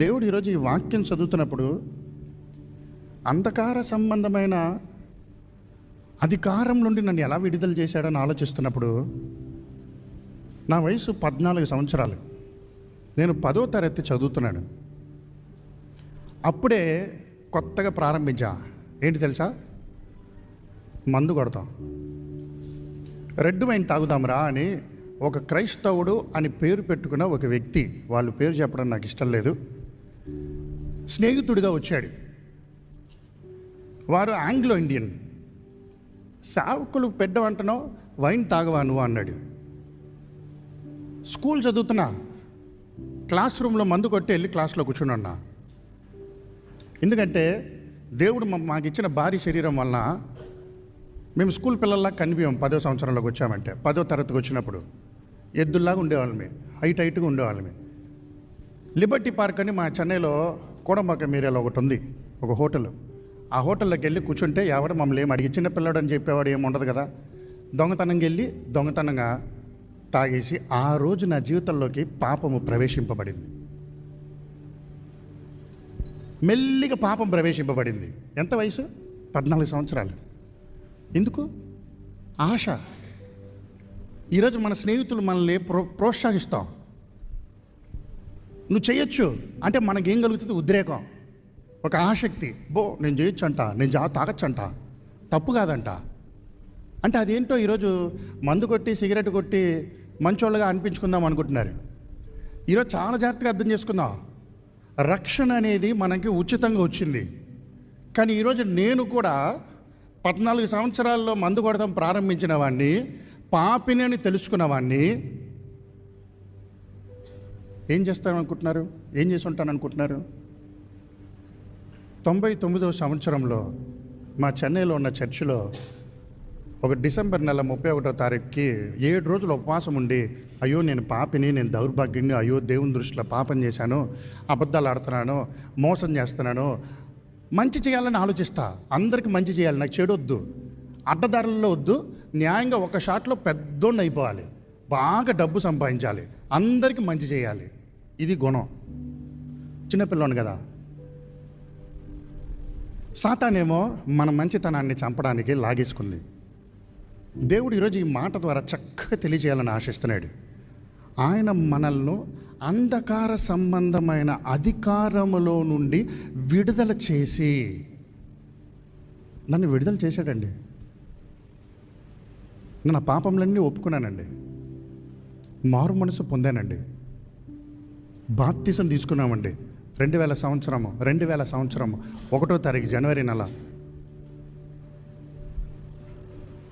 దేవుడు ఈరోజు ఈ వాక్యం చదువుతున్నప్పుడు అంధకార సంబంధమైన అధికారం నుండి నన్ను ఎలా విడుదల చేశాడని ఆలోచిస్తున్నప్పుడు నా వయసు 14 సంవత్సరాలు. నేను 10వ తరగతి చదువుతున్నాను. అప్పుడే కొత్తగా ప్రారంభించా. ఏంటి తెలుసా? మందు కొడతాం, రెడ్ వైన్ తాగుదాంరా అని ఒక క్రైస్తవుడు అని పేరు పెట్టుకున్న ఒక వ్యక్తి, వాళ్ళు పేరు చెప్పడం నాకు ఇష్టం లేదు, స్నేహితుడిగా వచ్చాడు. వారు ఆంగ్లో ఇండియన్. సావుకులు పెద్దవంటనో వైన్ తాగవా నువ్వు అన్నాడు. స్కూల్ చదువుతున్నా, క్లాస్ రూమ్లో మందు కొట్టి వెళ్ళి క్లాస్లో కూర్చున్నా. ఎందుకంటే దేవుడు మాకు ఇచ్చిన భారీ శరీరం వలన మేము స్కూల్ పిల్లల్లా కనిపించాం. 10వ సంవత్సరంలోకి వచ్చామంటే 10వ తరగతికి వచ్చినప్పుడు ఎద్దుల్లాగా ఉండేవాళ్ళమే, హైట్గా ఉండేవాళ్ళమే. లిబర్టీ పార్క్ అని మా చెన్నైలో కోడంబాకం ఏరియాలో ఒకటి ఉంది, ఒక హోటల్. ఆ హోటల్లోకి వెళ్ళి కూర్చుంటే ఎవరు మమ్మల్ని ఏం అడిగి, చిన్న పిల్లడు అని చెప్పేవాడు ఏమి ఉండదు కదా. దొంగతనంగా వెళ్ళి దొంగతనంగా తాగేసి ఆ రోజు నా జీవితంలోకి పాపము ప్రవేశింపబడింది. మెల్లిగా పాపం ప్రవేశింపబడింది. ఎంత వయసు? 14 సంవత్సరాలు. ఎందుకు? ఆశ. ఈరోజు మన స్నేహితులు మనల్ని ప్రోత్సహిస్తాం, నువ్వు చేయొచ్చు అంటే మనకేం కలుగుతుంది? ఉద్రేకం, ఒక ఆసక్తి. నేను చేయొచ్చు అంట, నేను తాగొచ్చంట, తప్పు కాదంట. అంటే అదేంటో ఈరోజు మందు కొట్టి సిగరెట్ కొట్టి మంచోళ్ళగా అనిపించుకుందాం అనుకుంటున్నారు. ఈరోజు చాలా జాగ్రత్తగా అర్థం చేసుకుందాం. రక్షణ అనేది మనకి ఉచితంగా వచ్చింది. కానీ ఈరోజు నేను కూడా 14 సంవత్సరాల్లో మందు కొడతాం ప్రారంభించిన వాడిని, పాపిని అని తెలుసుకున్న వాడిని ఏం చేస్తాననుకుంటున్నారు? ఏం చేసి ఉంటాను అనుకుంటున్నారు? 99వ సంవత్సరంలో మా చెన్నైలో ఉన్న చర్చిలో ఒక డిసెంబర్ నెల 31వ తారీఖుకి 7 రోజులు ఉపవాసం ఉండి, అయ్యో నేను పాపిని, నేను దౌర్భాగ్యుని, అయ్యో దేవుని దృష్టిలో పాపం చేశాను, అబద్ధాలు ఆడుతున్నాను, మోసం చేస్తున్నాను, మంచి చేయాలని ఆలోచిస్తా. అందరికీ మంచి చేయాలి, నాకు చెడు వద్దు, అడ్డదారులలో వద్దు, న్యాయంగా ఒక షాట్లో పెద్దోడిని అయిపోవాలి, బాగా డబ్బు సంపాదించాలి, అందరికీ మంచి చేయాలి. ఇది గుణం. చిన్నపిల్లని కదా. సాతానేమో మన మంచితనాన్ని చంపడానికి లాగేసుకుంది. దేవుడు ఈరోజు ఈ మాట ద్వారా చక్కగా తెలియజేయాలని ఆశిస్తున్నాడు. ఆయన మనల్ని అంధకార సంబంధమైన అధికారములో నుండి విడుదల చేసి నన్ను విడుదల చేశాడండి. నేను నా పాపములన్నీ ఒప్పుకున్నానండి, మారు మనసు పొందానండి, బాప్తిసం తీసుకున్నామండి. 2000 సంవత్సరము 1వ తారీఖు జనవరి నెల.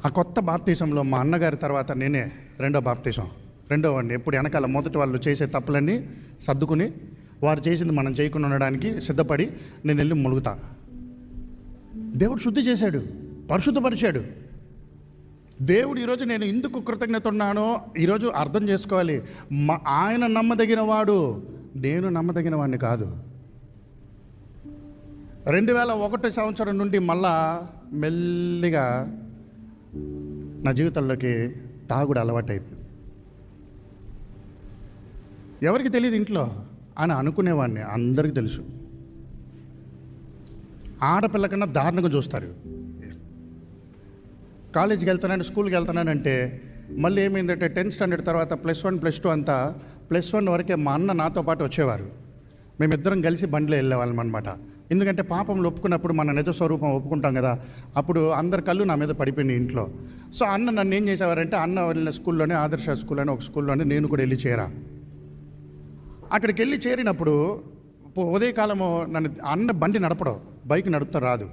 ఆ కొత్త బాప్తిసంలో మా అన్నగారి తర్వాత నేనే రెండో వాడిని. ఎప్పుడు వెనకాల మొదటి వాళ్ళు చేసే తప్పులన్నీ సర్దుకుని వారు చేసింది మనం చేయకుండా ఉండడానికి సిద్ధపడి నేను వెళ్ళి ములుగుతా. దేవుడు శుద్ధి చేశాడు, పరిశుద్ధపరిచాడు. దేవుడు ఈరోజు నేను ఎందుకు కృతజ్ఞత ఉన్నానో ఈరోజు అర్థం చేసుకోవాలి. ఆయన నమ్మదగిన వాడు, నేను నమ్మదగిన వాడిని కాదు. 2001 సంవత్సరం నుండి మళ్ళా మెల్లిగా నా జీవితంలోకి తాగుడు అలవాటైపోయింది. ఎవరికి తెలియదు ఇంట్లో అని అనుకునేవాడిని, అందరికీ తెలుసు. ఆడపిల్ల కన్నా దారుణంగా చూస్తారు. కాలేజీకి వెళ్తున్నాను, స్కూల్కి వెళ్తున్నానంటే మళ్ళీ ఏమైందంటే 10th స్టాండర్డ్ తర్వాత +1 +2 అంతా +1 వరకే మా అన్న నాతో పాటు వచ్చేవారు. మేమిద్దరం కలిసి బండిలో వెళ్ళేవాళ్ళం అనమాట. ఎందుకంటే పాపంలో ఒప్పుకున్నప్పుడు మన నిజ స్వరూపం ఒప్పుకుంటాం కదా, అప్పుడు అందరి కళ్ళు నా మీద పడిపోయినాయి ఇంట్లో. సో అన్న నన్ను ఏం చేసేవారంటే, అన్న వెళ్ళిన స్కూల్లోనే, ఆదర్శ స్కూల్ అని ఒక స్కూల్లోనే నేను కూడా వెళ్ళి చేరా. అక్కడికి వెళ్ళి చేరినప్పుడు ఉదయకాలము నన్ను అన్న బండి నడపడం, బైక్ నడుపుతా రాదు.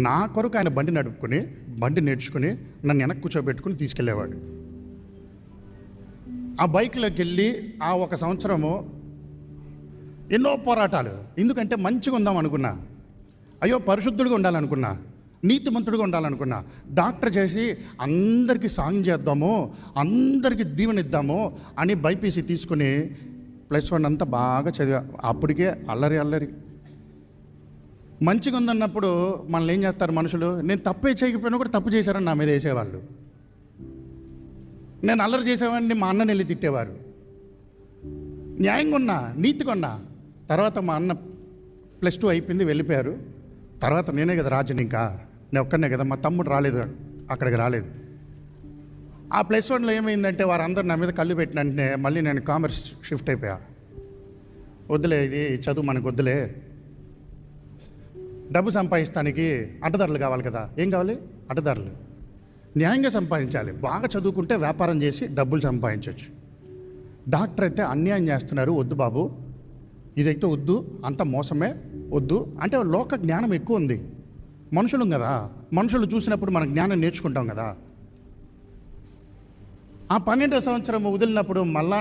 నా కొరకు ఆయన బండి నేర్చుకుని నన్ను వెనక్కి కూర్చోబెట్టుకుని తీసుకెళ్ళేవాడు. ఆ బైక్లోకి వెళ్ళి ఆ 1 సంవత్సరము ఎన్నో పోరాటాలు. ఎందుకంటే మంచిగా ఉందాం అనుకున్నా, అయ్యో పరిశుద్ధుడిగా ఉండాలనుకున్నా, నీతిమంతుడిగా ఉండాలనుకున్నా. డాక్టర్ చేసి అందరికీ సాయం చేద్దాము, అందరికీ దీవెనిద్దాము అని బైపీసీ తీసుకుని +1 అంతా బాగా చదివా. అప్పటికే అల్లరి. మంచిగా ఉందన్నప్పుడు మనల్ని ఏం చేస్తారు మనుషులు? నేను తప్పే చేయకపోయినా కూడా తప్పు చేశారని నా మీద వేసేవాళ్ళు. నేను అల్లరి చేసేవాడిని, మా అన్నని వెళ్ళి తిట్టేవారు. న్యాయంగా ఉన్నా, నీతిగా ఉన్నా, తర్వాత మా అన్న +2 అయిపోయింది, వెళ్ళిపోయారు. తర్వాత నేనే కదా రాజుని, ఇంకా నేను ఒక్కనే కదా, మా తమ్ముడు రాలేదు, అక్కడికి రాలేదు. ఆ +1లో ఏమైందంటే వారందరూ నా మీద కళ్ళు పెట్టిన వెంటనే మళ్ళీ నేను కామర్స్ షిఫ్ట్ అయిపోయా. వద్దులే, ఇది చదువు మనకు వద్దులే, డబ్బు సంపాదిస్తానికి అడ్డదారులు కావాలి కదా. ఏం కావాలి? అడ్డదారులు. న్యాయంగా సంపాదించాలి. బాగా చదువుకుంటే వ్యాపారం చేసి డబ్బులు సంపాదించవచ్చు. డాక్టర్ అయితే అన్యాయం చేస్తున్నారు, వద్దు బాబు, ఇదైతే వద్దు, అంత మోసమే, వద్దు అంటే లోక జ్ఞానం ఎక్కువ ఉంది. మనుషులు కదా, మనుషులు చూసినప్పుడు మనం జ్ఞానం నేర్చుకుంటాం కదా. ఆ 12వ సంవత్సరం వదిలినప్పుడు మళ్ళా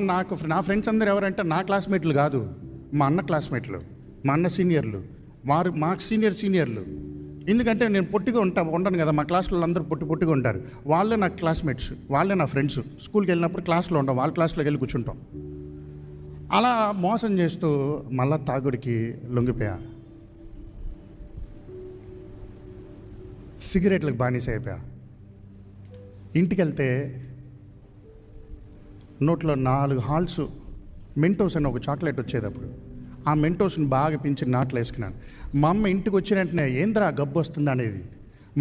నా ఫ్రెండ్స్ అందరూ ఎవరంటే నా క్లాస్మేట్లు కాదు, మా అన్న క్లాస్మేట్లు, మా అన్న సీనియర్లు, వారు మాకు సీనియర్లు. ఎందుకంటే నేను పొట్టిగా ఉండను కదా, మా క్లాస్లో అందరూ పొట్టిగా ఉంటారు. వాళ్ళే నా క్లాస్మేట్స్, వాళ్ళే నా ఫ్రెండ్స్. స్కూల్కి వెళ్ళినప్పుడు క్లాస్లో ఉంటాం, వాళ్ళ క్లాస్లోకి వెళ్ళి కూర్చుంటాం. అలా మోసం చేస్తూ మళ్ళా తాగుడికి లొంగిపోయా, సిగరెట్లకు బానిస అయిపోయా. ఇంటికి వెళ్తే నోట్లో 4 హాల్స్ మెంటోస్ అని ఒక చాక్లెట్ వచ్చేటప్పుడు ఆ మెంటోస్ని బాగా పించి నాట్లు వేసుకున్నాను. మా అమ్మ ఇంటికి వచ్చిన వెంటనే ఏంద్రా గబ్బు వస్తుంది అనేది.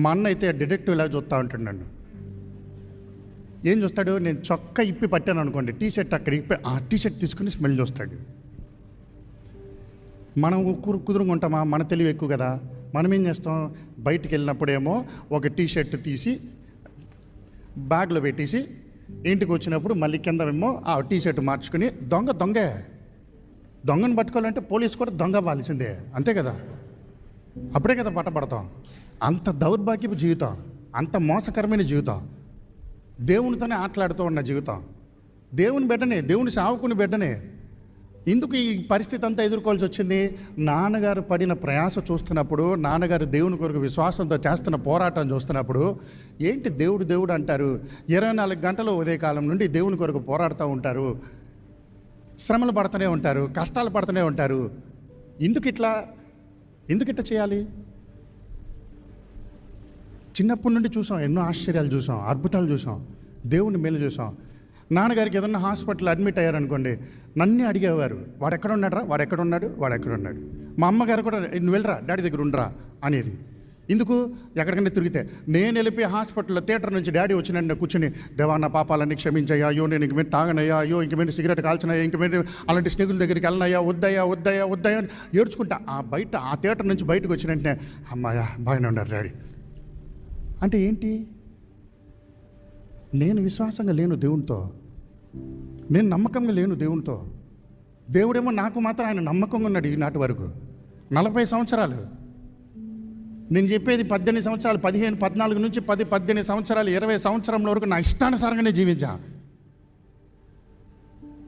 మా అన్న అయితే డిటెక్టివ్ ఇలా చూస్తూ ఉంటాడు నన్ను. ఏం చూస్తాడు, నేను చొక్కా ఇప్పి పట్టాను అనుకోండి, టీషర్ట్ అక్కడ ఇప్పి ఆ టీషర్ట్ తీసుకుని స్మెల్ చూస్తాడు. మనం కుదురుగా ఉంటామా, మన తెలివి ఎక్కువ కదా. మనం ఏం చేస్తాం, బయటికి వెళ్ళినప్పుడేమో ఒక టీషర్ట్ తీసి బ్యాగ్లో పెట్టేసి ఇంటికి వచ్చినప్పుడు మళ్ళీ కిందమేమో ఆ టీషర్ట్ మార్చుకుని దొంగను పట్టుకోవాలంటే పోలీసు కూడా దొంగ అవ్వాల్సిందే, అంతే కదా. అప్పుడే కదా పట్టబడతాం. అంత దౌర్భాగ్యపు జీవితం, అంత మోసకరమైన జీవితం, దేవునితోనే ఆటలాడుతూ ఉన్న జీవితం, దేవుని బిడ్డనే, దేవుని సేవకుని బిడ్డనే. ఎందుకు ఈ పరిస్థితి అంతా ఎదుర్కోవాల్సి వచ్చింది? నాన్నగారు పడిన ప్రయాస చూస్తున్నప్పుడు, నాన్నగారు దేవుని కొరకు విశ్వాసంతో చేస్తున్న పోరాటం చూస్తున్నప్పుడు, ఏంటి దేవుడు అంటారు, 24 గంటలు ఉదయకాలం నుండి దేవుని కొరకు పోరాడుతూ ఉంటారు, శ్రమలు పడుతూనే ఉంటారు, కష్టాలు పడుతూనే ఉంటారు. ఎందుకు ఇట్లా చేయాలి? చిన్నప్పటి నుండి చూసాం, ఎన్నో ఆశ్చర్యాలు చూసాం, అద్భుతాలు చూసాం, దేవుని మేలు చూసాం. నాన్నగారికి ఏదన్నా హాస్పిటల్ అడ్మిట్ అయ్యారనుకోండి, నన్నే అడిగేవారు, వాడు ఎక్కడున్నాడు. మా అమ్మగారు కూడా నువ్వు వెళ్ళరా, డాడీ దగ్గర ఉండరా అనేది. ఎందుకు? ఎక్కడికైనా తిరిగితే నేను వెళ్ళిపోయి హాస్పిటల్లో థియేటర్ నుంచి డాడీ వచ్చిన కూర్చొని, దేవా నా పాపాలన్నీ క్షమించయ్యా, అయ్యో నేను ఇంక మీద తాగనయ్యా, అయ్యో ఇంక మీద సిగరెట్ కాల్చినయ్యా, ఇంక మీద అలాంటి స్నేహితుల దగ్గరికి వెళ్ళనయ్యా, వద్దయ్యా అని ఏడ్చుకుంటా బయట ఆ థియేటర్ నుంచి బయటకు వచ్చిన వెంటనే అమ్మాయ్యా బాగానే ఉన్నారు డాడీ అంటే ఏంటి? నేను విశ్వాసంగా లేను దేవునితో, నేను నమ్మకంగా లేను దేవునితో. దేవుడేమో నాకు మాత్రం ఆయన నమ్మకంగా ఉన్నాడు ఈనాటి వరకు. 40 సంవత్సరాలు నేను చెప్పేది, 18 సంవత్సరాలు, 14 నుంచి 18 సంవత్సరాలు, 20 సంవత్సరంల వరకు నా ఇష్టానుసారంగానే జీవించా.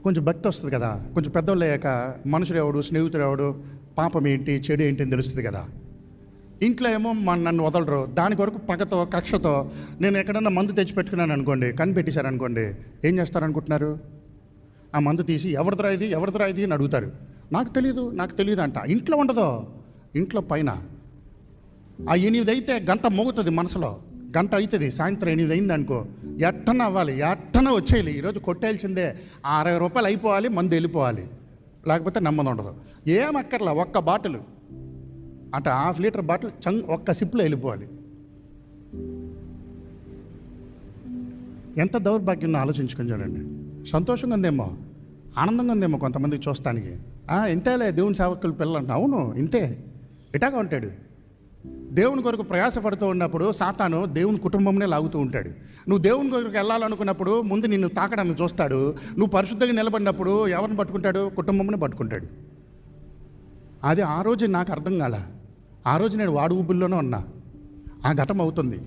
కొంచెం భక్తి వస్తుంది కదా, కొంచెం పెద్దోళ్ళు అయ్యాక మనుషుడు ఎవడు, స్నేహితుడు ఎవడు, పాపం ఏంటి, చెడు ఏంటి అని తెలుస్తుంది కదా. ఇంట్లో ఏమో నన్ను వదలరు, దాని కొరకు పగతో కక్షతో నేను ఎక్కడన్నా మందు తెచ్చిపెట్టుకున్నాను అనుకోండి, కనిపెట్టేశారనుకోండి, ఏం చేస్తారనుకుంటున్నారు? ఆ మందు తీసి ఎవరిదిరా ఇది అని అడుగుతారు. నాకు తెలియదు అంట. ఇంట్లో ఉండదు, ఇంట్లో పైన ఆ 8 అయితే గంట మోగుతుంది మనసులో, గంట అవుతుంది, సాయంత్రం 8 అయింది అనుకో, ఎట్టన అవ్వాలి, ఎట్టన వచ్చేయాలి, ఈరోజు కొట్టేయాల్సిందే, 60 రూపాయలు అయిపోవాలి, మందు వెళ్ళిపోవాలి, లేకపోతే నెమ్మది ఉండదు. ఏం అక్కర్లా, ఒక్క బాటిల్ అంటే 1/2 లీటర్ బాటిల్ ఒక్క సిప్లో వెళ్ళిపోవాలి. ఎంత దౌర్భాగ్యం ఆలోచించుకొని చూడండి. సంతోషంగా ఉందేమో, ఆనందంగా ఉందేమో కొంతమందికి చూస్తానికి. ఇంతేలే దేవుని సేవకులు పిల్లలు, అవును ఇంతే, ఇటాగా ఉంటాడు. దేవుని కొరకు ప్రయాసపడుతూ ఉన్నప్పుడు సాతాను దేవుని కుటుంబంనే లాగుతూ ఉంటాడు. నువ్వు దేవుని కొరకు వెళ్ళాలనుకున్నప్పుడు ముందు నిన్ను తాకడానికి చూస్తాడు. నువ్వు పరిశుద్ధంగా నిలబడినప్పుడు ఎవరిని పట్టుకుంటాడు? కుటుంబంని పట్టుకుంటాడు. అది ఆ రోజు నాకు అర్థం కాల. ఆ రోజు నేను వాడు ఊబుల్లోనే ఉన్నా. ఆ ఘటన అవుతుంది.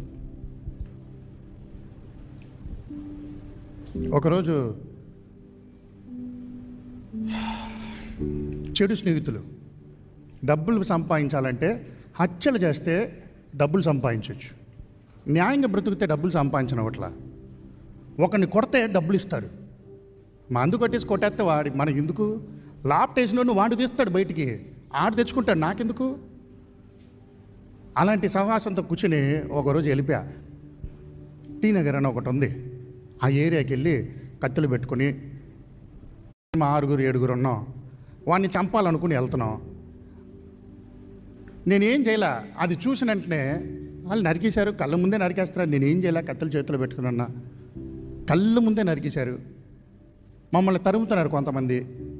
ఒకరోజు చెడు స్నేహితులు డబ్బులు సంపాదించాలంటే హత్యలు చేస్తే డబ్బులు సంపాదించవచ్చు, న్యాయంగా బ్రతుకుతే డబ్బులు సంపాదించనవట్లా. ఒకరిని కొడితే డబ్బులు ఇస్తారు, మందు కొట్టేసి కొట్టేస్తే వాడికి మనకి ఎందుకు? లాప్ వేసినోడు వాడు తీస్తాడు బయటికి, ఆడు తెచ్చుకుంటాడు, నాకెందుకు? అలాంటి సహవాసంతో కూర్చుని ఒకరోజు వెళ్ళిపోయా. టీ నగర్ అని ఒకటి ఉంది, ఆ ఏరియాకి వెళ్ళి కత్తులు పెట్టుకుని మా 6-7 ఉన్నాం. వాడిని చంపాలనుకుని వెళ్తున్నాం. నేనేం చేయలే, అది చూసిన వెంటనే వాళ్ళు నరికేశారు, కళ్ళ ముందే నరికేస్తారు. నేనేం చేయలే, కత్తులు చేతిలో పెట్టుకున్నా, కళ్ళ ముందే నరికేశారు. మమ్మల్ని తరుముతున్నారు కొంతమంది.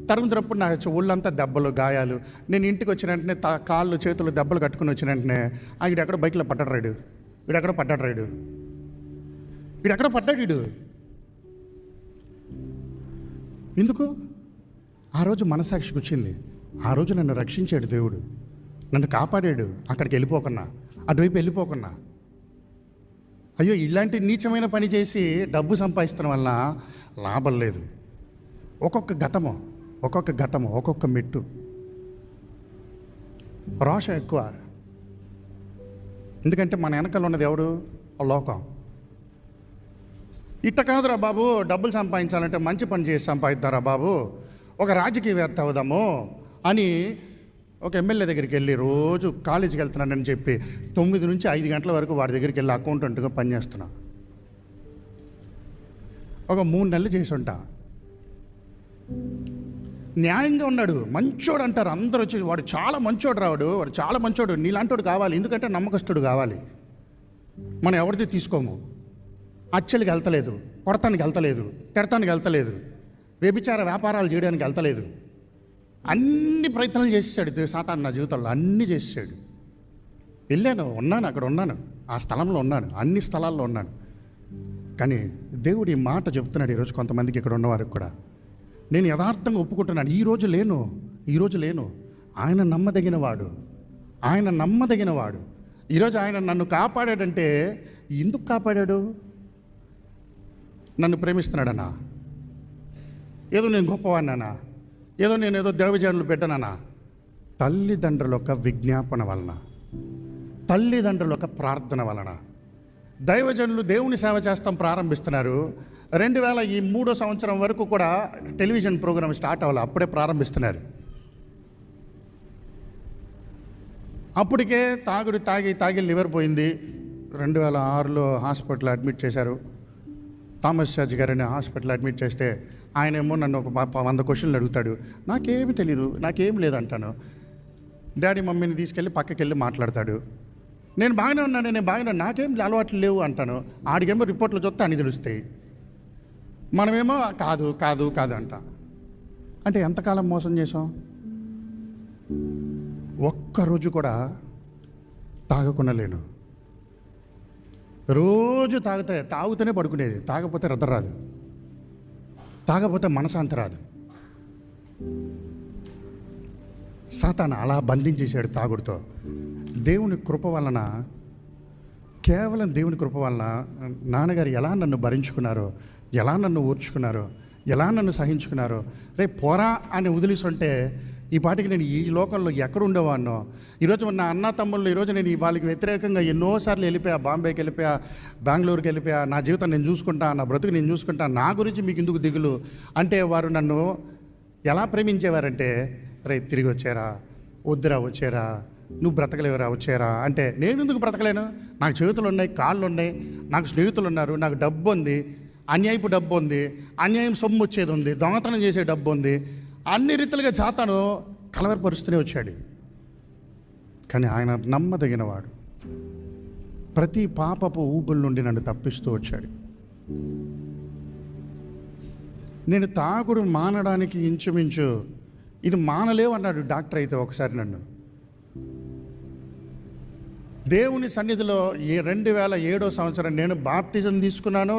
తరుముతున్నప్పుడు నా ఒళ్ళంతా దెబ్బలు, గాయాలు. నేను ఇంటికి వచ్చిన వెంటనే కాళ్ళు చేతులు దెబ్బలు కట్టుకుని వచ్చిన వెంటనే వీడెక్కడో బైక్లో పడ్డాడు రాడు, వీడెక్కడో పడ్డాడు వీడు. ఎందుకు? ఆ రోజు మనసాక్షికి వచ్చింది. ఆ రోజు నన్ను రక్షించాడు దేవుడు, నన్ను కాపాడాడు. అక్కడికి వెళ్ళిపోకున్నా, అటువైపు వెళ్ళిపోకున్నా. అయ్యో, ఇలాంటి నీచమైన పని చేసి డబ్బు సంపాదిస్తున్న వల్ల లాభం లేదు. ఒక్కొక్క ఘటము ఒక్కొక్క మెట్టు. రోషం ఎక్కువ. ఎందుకంటే మన వెనకాల ఉన్నది ఎవరు? లోకం. ఇట్ట కాదురా బాబు, డబ్బులు సంపాదించాలంటే మంచి పని చేసి సంపాదిద్దారా బాబు, ఒక రాజకీయవేత్త అవుదాము అని ఒక ఎమ్మెల్యే దగ్గరికి వెళ్ళి రోజు కాలేజీకి వెళ్తున్నానని చెప్పి 9 నుంచి 5 గంటల వరకు వాడి దగ్గరికి వెళ్ళి అకౌంటెంట్గా పనిచేస్తున్నా. ఒక 3 నెలలు చేసి ఉంటా. న్యాయంగా ఉన్నాడు, మంచోడు అంటారు అందరూ వచ్చి. వాడు చాలా మంచోడు రావాడు, వాడు చాలా మంచోడు, నీలాంటోడు కావాలి. ఎందుకంటే నమ్మకస్తుడు కావాలి. మనం ఎవరిది తీసుకోము. అచ్చలికి వెళ్తలేదు, కొడతానికి వెళ్తలేదు, తిడతానికి వెళ్తలేదు, వ్యభిచార వ్యాపారాలు చేయడానికి వెళ్తలేదు. అన్ని ప్రయత్నాలు చేసేసాడు సాతాను నా జీవితంలో, అన్నీ చేసేసాడు. వెళ్ళాను, ఉన్నాను, అక్కడ ఉన్నాను, ఆ స్థలంలో ఉన్నాను, అన్ని స్థలాల్లో ఉన్నాను. కానీ దేవుడు ఈ మాట చెప్తున్నాడు ఈరోజు కొంతమందికి, ఇక్కడ ఉన్నవారికి కూడా. నేను యథార్థంగా ఒప్పుకుంటున్నాను, ఈరోజు లేను. ఆయన నమ్మదగినవాడు. ఈరోజు ఆయన నన్ను కాపాడాడంటే ఎందుకు కాపాడాడు? నన్ను ప్రేమిస్తున్నాడనా? ఏదో నేను గొప్పవాడినా? ఏదో దేవజనులు బిడ్డనన్నా? తల్లిదండ్రుల యొక్క విజ్ఞాపన వలన, తల్లిదండ్రుల యొక్క ప్రార్థన వలన దైవజనులు దేవుని సేవ చేస్తాం ప్రారంభిస్తున్నారు. 2003 సంవత్సరం వరకు కూడా టెలివిజన్ ప్రోగ్రామ్ స్టార్ట్ అవ్వాలి, అప్పుడే ప్రారంభిస్తున్నారు. అప్పటికే తాగి లివర్ పోయింది. 2006లో హాస్పిటల్ అడ్మిట్ చేశారు. థామస్ చర్చ్ గారిని హాస్పిటల్ అడ్మిట్ చేస్తే ఆయనేమో నన్ను ఒక 100 క్వశ్చన్లు అడుగుతాడు. నాకేమి తెలియదు, నాకేం లేదంటాను. డాడీ మమ్మీని తీసుకెళ్ళి పక్కకి వెళ్ళి మాట్లాడతాడు. నేను బాగానే ఉన్నాను, నాకేం అలవాట్లు లేవు అంటాను. ఆడికేమో రిపోర్ట్లు చూస్తే అన్ని తెలుస్తాయి. మనమేమో కాదు అంట. అంటే ఎంతకాలం మోసం చేసాం? ఒక్కరోజు కూడా తాగకుండా లేను. రోజు తాగుతూనే పడుకునేది. తాగపోతే రద్ద రాదు, తాగపోతే మనశాంతి రాదు. సాతాను అలా బంధించేశాడు తాగుడుతో. దేవుని కృప వలన, కేవలం దేవుని కృప వలన నాన్నగారు ఎలా నన్ను భరించుకున్నారో, ఎలా నన్ను ఓర్చుకున్నారో, ఎలా నన్ను సహించుకున్నారో. రేపు పోరా అని వదిలిస్తుంటే ఈ పాటికి నేను ఈ లోకంలో ఎక్కడ ఉండేవాడినో. ఈరోజు నా అన్న తమ్ముళ్ళు, ఈరోజు నేను వాళ్ళకి వ్యతిరేకంగా ఎన్నోసార్లు వెళ్ళిపోయా, బాంబేకి వెళ్ళిపోయా, బెంగళూరుకి వెళ్ళిపోయా. నా జీవితం నేను చూసుకుంటా, నా బ్రతుకు నేను చూసుకుంటా, నా గురించి మీకు ఎందుకు దిగులు అంటే వారు నన్ను ఎలా ప్రేమించేవారంటే, రే తిరిగి వచ్చారా, వద్దురా వచ్చారా, నువ్వు బ్రతకలేవురా వచ్చారా అంటే, నేను ఎందుకు బ్రతకలేను? నాకు చేతులు ఉన్నాయి, కాళ్ళు ఉన్నాయి, నాకు స్నేహితులు ఉన్నారు, నాకు డబ్బు ఉంది, అన్యాయపు డబ్బు ఉంది, అన్యాయం సొమ్ము వచ్చేది ఉంది, దొంగతనం చేసే డబ్బు ఉంది. అన్ని రీతిలుగా సాతాను కలవరపరుస్తూనే వచ్చాడు. కానీ ఆయన నమ్మదగినవాడు. ప్రతి పాపపు ఊబుల నుండి నన్ను తప్పిస్తూ వచ్చాడు. నేను తాగుడు మానడానికి ఇంచుమించు ఇది మానలేవు అన్నాడు డాక్టర్ అయితే ఒకసారి నన్ను. దేవుని సన్నిధిలో 2007 సంవత్సరం నేను బాప్టిజం తీసుకున్నాను,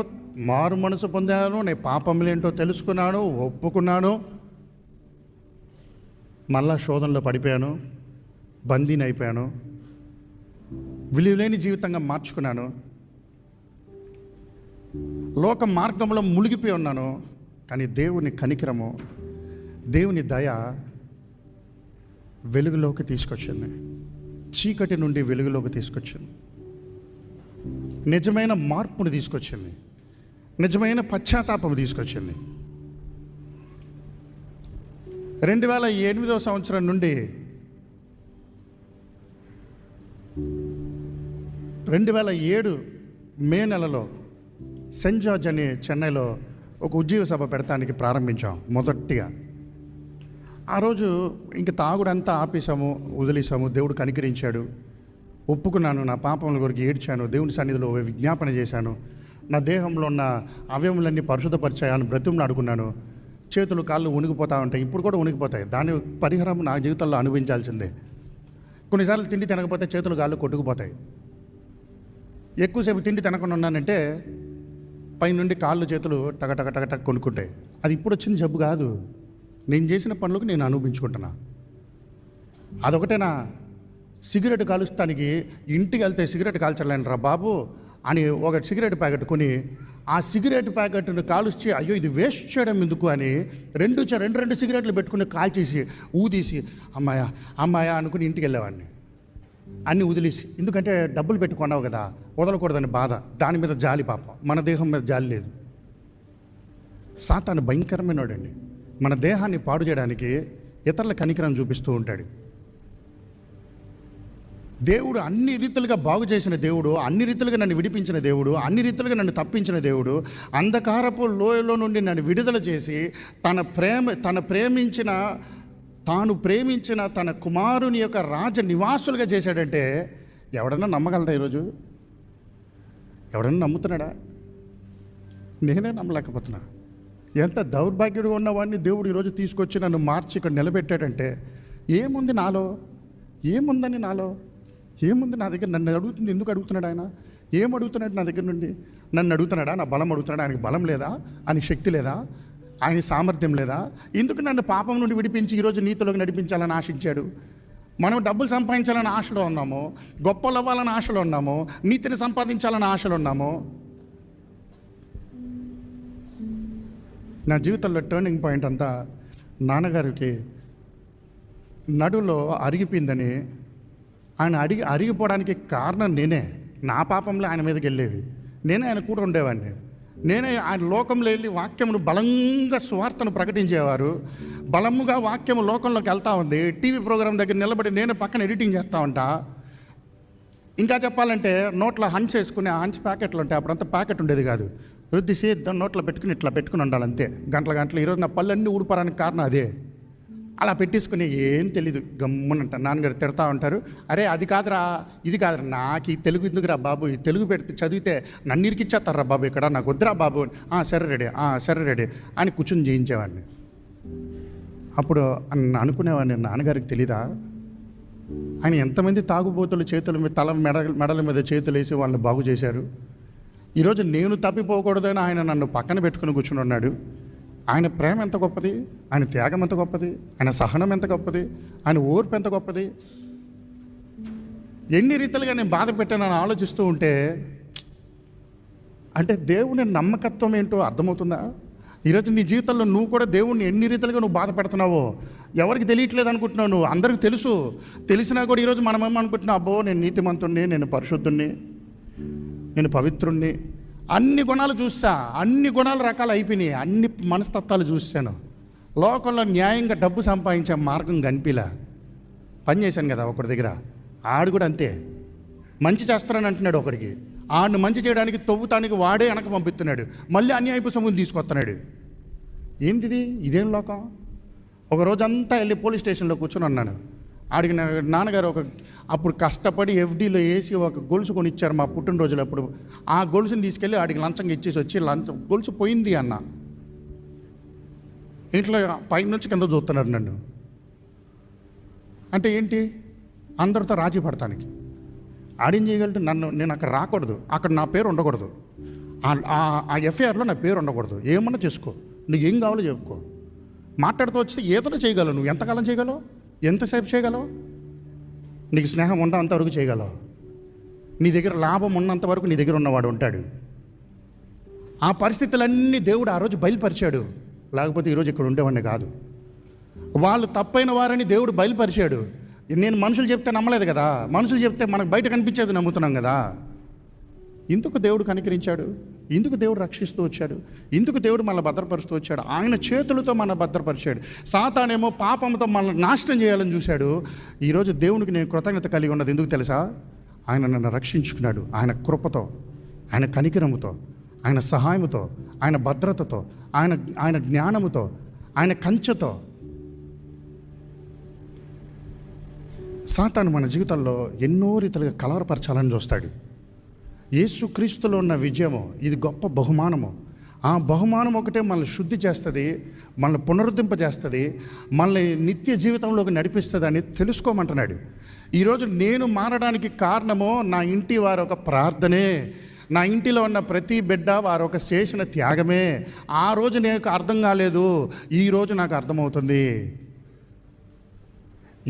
మారు మనసు పొందాను, నేను పాపములేంటో తెలుసుకున్నాను, ఒప్పుకున్నాను. మళ్ళా శోధనలో పడిపోయాను, బందీని అయిపోయాను, విలువలేని జీవితంగా మార్చుకున్నాను, లోక మార్గంలో మునిగిపోయి ఉన్నాను. కానీ దేవుని కనికరము, దేవుని దయ వెలుగులోకి తీసుకొచ్చింది, చీకటి నుండి వెలుగులోకి తీసుకొచ్చింది, నిజమైన మార్పును తీసుకొచ్చింది, నిజమైన పశ్చాత్తాపం తీసుకొచ్చింది. 2008 సంవత్సరం నుండి 2007 మే నెలలో సెయింట్ జార్జ్ అని చెన్నైలో ఒక ఉజ్జీవ సభ పెడతానికి ప్రారంభించాం. మొదటిగా ఆ రోజు ఇంక తాగుడంతా ఆపేసాము, వదిలేసాము. దేవుడు కనికరించాడు. ఒప్పుకున్నాను, నా పాపముల కొరకు ఏడ్చాను, దేవుని సన్నిధిలో విజ్ఞాపన చేశాను, నా దేహంలో ఉన్న అవయములన్నీ పరిశుద్ధపరిచాయని బ్రతిమలాడుకున్నాను. చేతులు కాళ్ళు వణికిపోతూ ఉంటాయి, ఇప్పుడు కూడా వణికిపోతాయి. దాని పరిహారం నా జీవితంలో అనుభవించాల్సిందే. కొన్నిసార్లు తిండి తినకపోతే చేతులు కాళ్ళు కొట్టుకుపోతాయి. ఎక్కువసేపు తిండి తినకుండా ఉన్నానంటే పైనుండి కాళ్ళు చేతులు టగ టగ కొనుక్కుంటాయి. అది ఇప్పుడు వచ్చిన జబ్బు కాదు, నేను చేసిన పనులకు నేను అనుభవించుకుంటున్నా. అదొకటేనా? సిగరెట్ కాలుస్తానికి ఇంటికి వెళ్తే సిగరెట్ కాల్చలేను రా బాబు అని ఒక సిగరెట్ ప్యాకెట్ కొని ఆ సిగరెట్ ప్యాకెట్ను కాలుచ్చి అయ్యో ఇది వేస్ట్ చేయడం ఎందుకు అని రెండు సిగరెట్లు పెట్టుకుని కాల్చేసి ఊదీసి అమ్మాయా అనుకుని ఇంటికి వెళ్ళేవాడిని. అన్నీ వదిలేసి, ఎందుకంటే డబ్బులు పెట్టి కొన్నావు కదా, వదలకూడదని బాధ, దాని మీద జాలి. పాపం మన దేహం మీద జాలి లేదు. సాతాను భయంకరమైనవాడండి. మన దేహాన్ని పాడు చేయడానికి ఇతరుల కనికరం చూపిస్తూ ఉంటాడు. దేవుడు అన్ని రీతులుగా బాగు చేసిన దేవుడు, అన్ని రీతులుగా నన్ను విడిపించిన దేవుడు, అన్ని రీతులుగా నన్ను తప్పించిన దేవుడు, అంధకారపు లోయలో నుండి నన్ను విడుదల చేసి తాను ప్రేమించిన తన కుమారుని యొక్క రాజ నివాసులుగా చేశాడంటే ఎవడన్నా నమ్మగలరా? ఈరోజు ఎవడన్నా నమ్ముతున్నాడా? నేనే నమ్మలేకపోతున్నా. ఎంత దౌర్భాగ్యుడిగా ఉన్నవాడిని దేవుడు ఈరోజు తీసుకొచ్చి నన్ను మార్చి ఇక్కడ నిలబెట్టాడంటే ఏముంది నాలో? ఏముందని నాలో? ఏముంది నా దగ్గర? నన్ను అడుగుతుంది, ఎందుకు అడుగుతున్నాడు ఆయన? ఏం అడుగుతున్నాడు నా దగ్గర నుండి? నన్ను అడుగుతున్నాడా? నా బలం అడుగుతున్నాడా? ఆయనకి బలం లేదా? ఆయనకి శక్తి లేదా? ఆయన సామర్థ్యం లేదా? ఎందుకు నన్ను పాపం నుండి విడిపించి ఈరోజు నీతిలోకి నడిపించాలని ఆశించాడు? మనం డబ్బులు సంపాదించాలని ఆశలో ఉన్నాము, గొప్పలు అవ్వాలని ఆశలో ఉన్నాము, నీతిని సంపాదించాలని ఆశలో ఉన్నాము. నా జీవితంలో టర్నింగ్ పాయింట్ అంతా నాన్నగారికి నడులో అరిగిపోయిందని, ఆయన అరిగిపోవడానికి కారణం నేనే. నా పాపంలో ఆయన మీదకి వెళ్ళేవి, నేనే ఆయన కూడా ఉండేవాడిని. నేనే ఆయన లోకంలో వెళ్ళి వాక్యమును బలంగా సువార్తను ప్రకటించేవారు. బలముగా వాక్యము లోకంలోకి వెళ్తూ ఉంది. టీవీ ప్రోగ్రాం దగ్గర నిలబడి నేను పక్కన ఎడిటింగ్ చేస్తూ ఉంటా. ఇంకా చెప్పాలంటే నోట్లో హన్స్ వేసుకుని ఆ హన్స్ ప్యాకెట్లు ఉంటాయి. అప్పుడంతా ప్యాకెట్ ఉండేది కాదు, రుద్దిసి నోట్లో పెట్టుకుని ఇట్లా పెట్టుకుని ఉండాలి అంతే. గంటలు ఈరోజు నా పళ్ళన్నీ ఊడిపోవడానికి కారణం అదే. అలా పెట్టేసుకుని ఏం తెలీదు, గమ్మునంట. నాన్నగారు తిడతా ఉంటారు, అరే అది కాదురా, ఇది కాదురా, నాకు ఈ తెలుగు ఎందుకురా బాబు, ఈ తెలుగు పెడితే చదివితే నన్ను ఇరికిచ్చేస్తారా బాబు, ఇక్కడ నాకు వద్దురా బాబు. సరే రెడీ అని కూర్చొని చేయించేవాడిని. అప్పుడు అనుకునేవాడిని, నాన్నగారికి తెలీదా ఆయన ఎంతమంది తాగుబోతులు చేతుల మీద మెడల మీద చేతులు వేసి వాళ్ళని బాగు చేశారు. ఈరోజు నేను తప్పిపోకూడదని ఆయన నన్ను పక్కన పెట్టుకుని కూర్చుని ఉన్నాడు. ఆయన ప్రేమ ఎంత గొప్పది, ఆయన త్యాగం ఎంత గొప్పది, ఆయన సహనం ఎంత గొప్పది, ఆయన ఓర్పు ఎంత గొప్పది. ఎన్ని రీతిలుగా నేను బాధ పెట్టానని ఆలోచిస్తూ ఉంటే అంటే దేవుని నమ్మకత్వం ఏంటో అర్థమవుతుందా? ఈరోజు నీ జీవితంలో నువ్వు కూడా దేవుణ్ణి ఎన్ని రీతిలుగా నువ్వు బాధ పెడుతున్నావో ఎవరికి తెలియట్లేదు అనుకుంటున్నావు. నువ్వు అందరికీ తెలుసు, తెలిసినా కూడా ఈరోజు మనం ఏమనుకుంటున్నావు, అబ్బో నేను నీతిమంతుణ్ణి, నేను పరిశుద్ధుణ్ణి, నేను పవిత్రుణ్ణి, అన్ని గుణాలు చూసా, అన్ని గుణాలు రకాలు అయిపోయినాయి, అన్ని మనస్తత్వాలు చూశాను. లోకంలో న్యాయంగా డబ్బు సంపాదించే మార్గం కనిపిలా. పని చేశాను కదా ఒకటి దగ్గర, ఆడు కూడా అంతే మంచి చేస్తారని అంటున్నాడు ఒకడికి, ఆడిని మంచి చేయడానికి తవ్వుతానికి వాడే వెనక పంపిస్తున్నాడు, మళ్ళీ అన్యాయపు సొమ్ముని తీసుకొస్తున్నాడు. ఏంటిది? ఇదేం లోకం? ఒక రోజంతా వెళ్ళి పోలీస్ స్టేషన్లో కూర్చొని ఉన్నాను. ఆడికి నాన్నగారు అప్పుడు కష్టపడి ఎఫ్డీలో వేసి ఒక గొలుసు కొనిచ్చారు మా పుట్టినరోజులు. అప్పుడు ఆ గొలుసుని తీసుకెళ్ళి ఆడికి లంచంగా ఇచ్చేసి వచ్చి, గొలుసు పోయింది అన్న. ఇంట్లో పైన నుంచి కింద చూస్తున్నారు నన్ను. అంటే ఏంటి? అందరితో రాజీ పడటానికి. ఆడేం చేయగలరు? నేను అక్కడ రాకూడదు, అక్కడ నా పేరు ఉండకూడదు, ఆ ఎఫ్ఐఆర్లో నా పేరు ఉండకూడదు. ఏమన్నా చేసుకో, నువ్వు ఏం కావాలో చెప్పుకో. మాట్లాడుతూ వచ్చితే ఏదైనా చేయగలవు. నువ్వు ఎంతకాలం చేయగలవు? ఎంతసేపు చేయగలవు? నీకు స్నేహం ఉన్నంతవరకు చేయగలవు. నీ దగ్గర లాభం ఉన్నంతవరకు నీ దగ్గర ఉన్నవాడు ఉంటాడు. ఆ పరిస్థితులన్నీ దేవుడు ఆ రోజు బయలుపరిచాడు, లేకపోతే ఈరోజు ఇక్కడ ఉండేవాడిని కాదు. వాళ్ళు తప్పైన వారని దేవుడు బయలుపరిచాడు. నేను మనుషులు చెప్తే నమ్మలేదు కదా, మనుషులు చెప్తే మనకు బయట కనిపించేది నమ్ముతున్నాం కదా. ఇందుకు దేవుడు కనికరించాడు, ఇందుకు దేవుడు రక్షిస్తూ వచ్చాడు, ఇందుకు దేవుడు మనల్ని భద్రపరుస్తూ వచ్చాడు. ఆయన చేతులతో మనల్ని భద్రపరిచాడు. సాతానేమో పాపంతో మనల్ని నాశనం చేయాలని చూశాడు. ఈరోజు దేవునికి నేను కృతజ్ఞత కలిగి ఉన్నది ఎందుకు తెలుసా? ఆయన నన్ను రక్షించుకున్నాడు. ఆయన కృపతో, ఆయన కనికరముతో, ఆయన సహాయముతో, ఆయన భద్రతతో, ఆయన జ్ఞానముతో, ఆయన కంచెతో. సాతాను మన జీవితంలో ఎన్నో రీతిలుగా కలవరపరచాలని చూస్తాడు. యేసుక్రీస్తులో ఉన్న విజయము ఇది గొప్ప బహుమానము. ఆ బహుమానం ఒకటే మనల్ని శుద్ధి చేస్తుంది, మనల్ని పునరుద్ధరింపజేస్తుంది, మనల్ని నిత్య జీవితంలోకి నడిపిస్తుంది అని తెలుసుకోమంటున్నాడు. ఈరోజు నేను మారడానికి కారణము నా ఇంటి వారి ఒక ప్రార్థనే, నా ఇంటిలో ఉన్న ప్రతి బిడ్డ వారు ఒక చేసిన త్యాగమే. ఆ రోజు నాకు అర్థం కాలేదు, ఈరోజు నాకు అర్థమవుతుంది.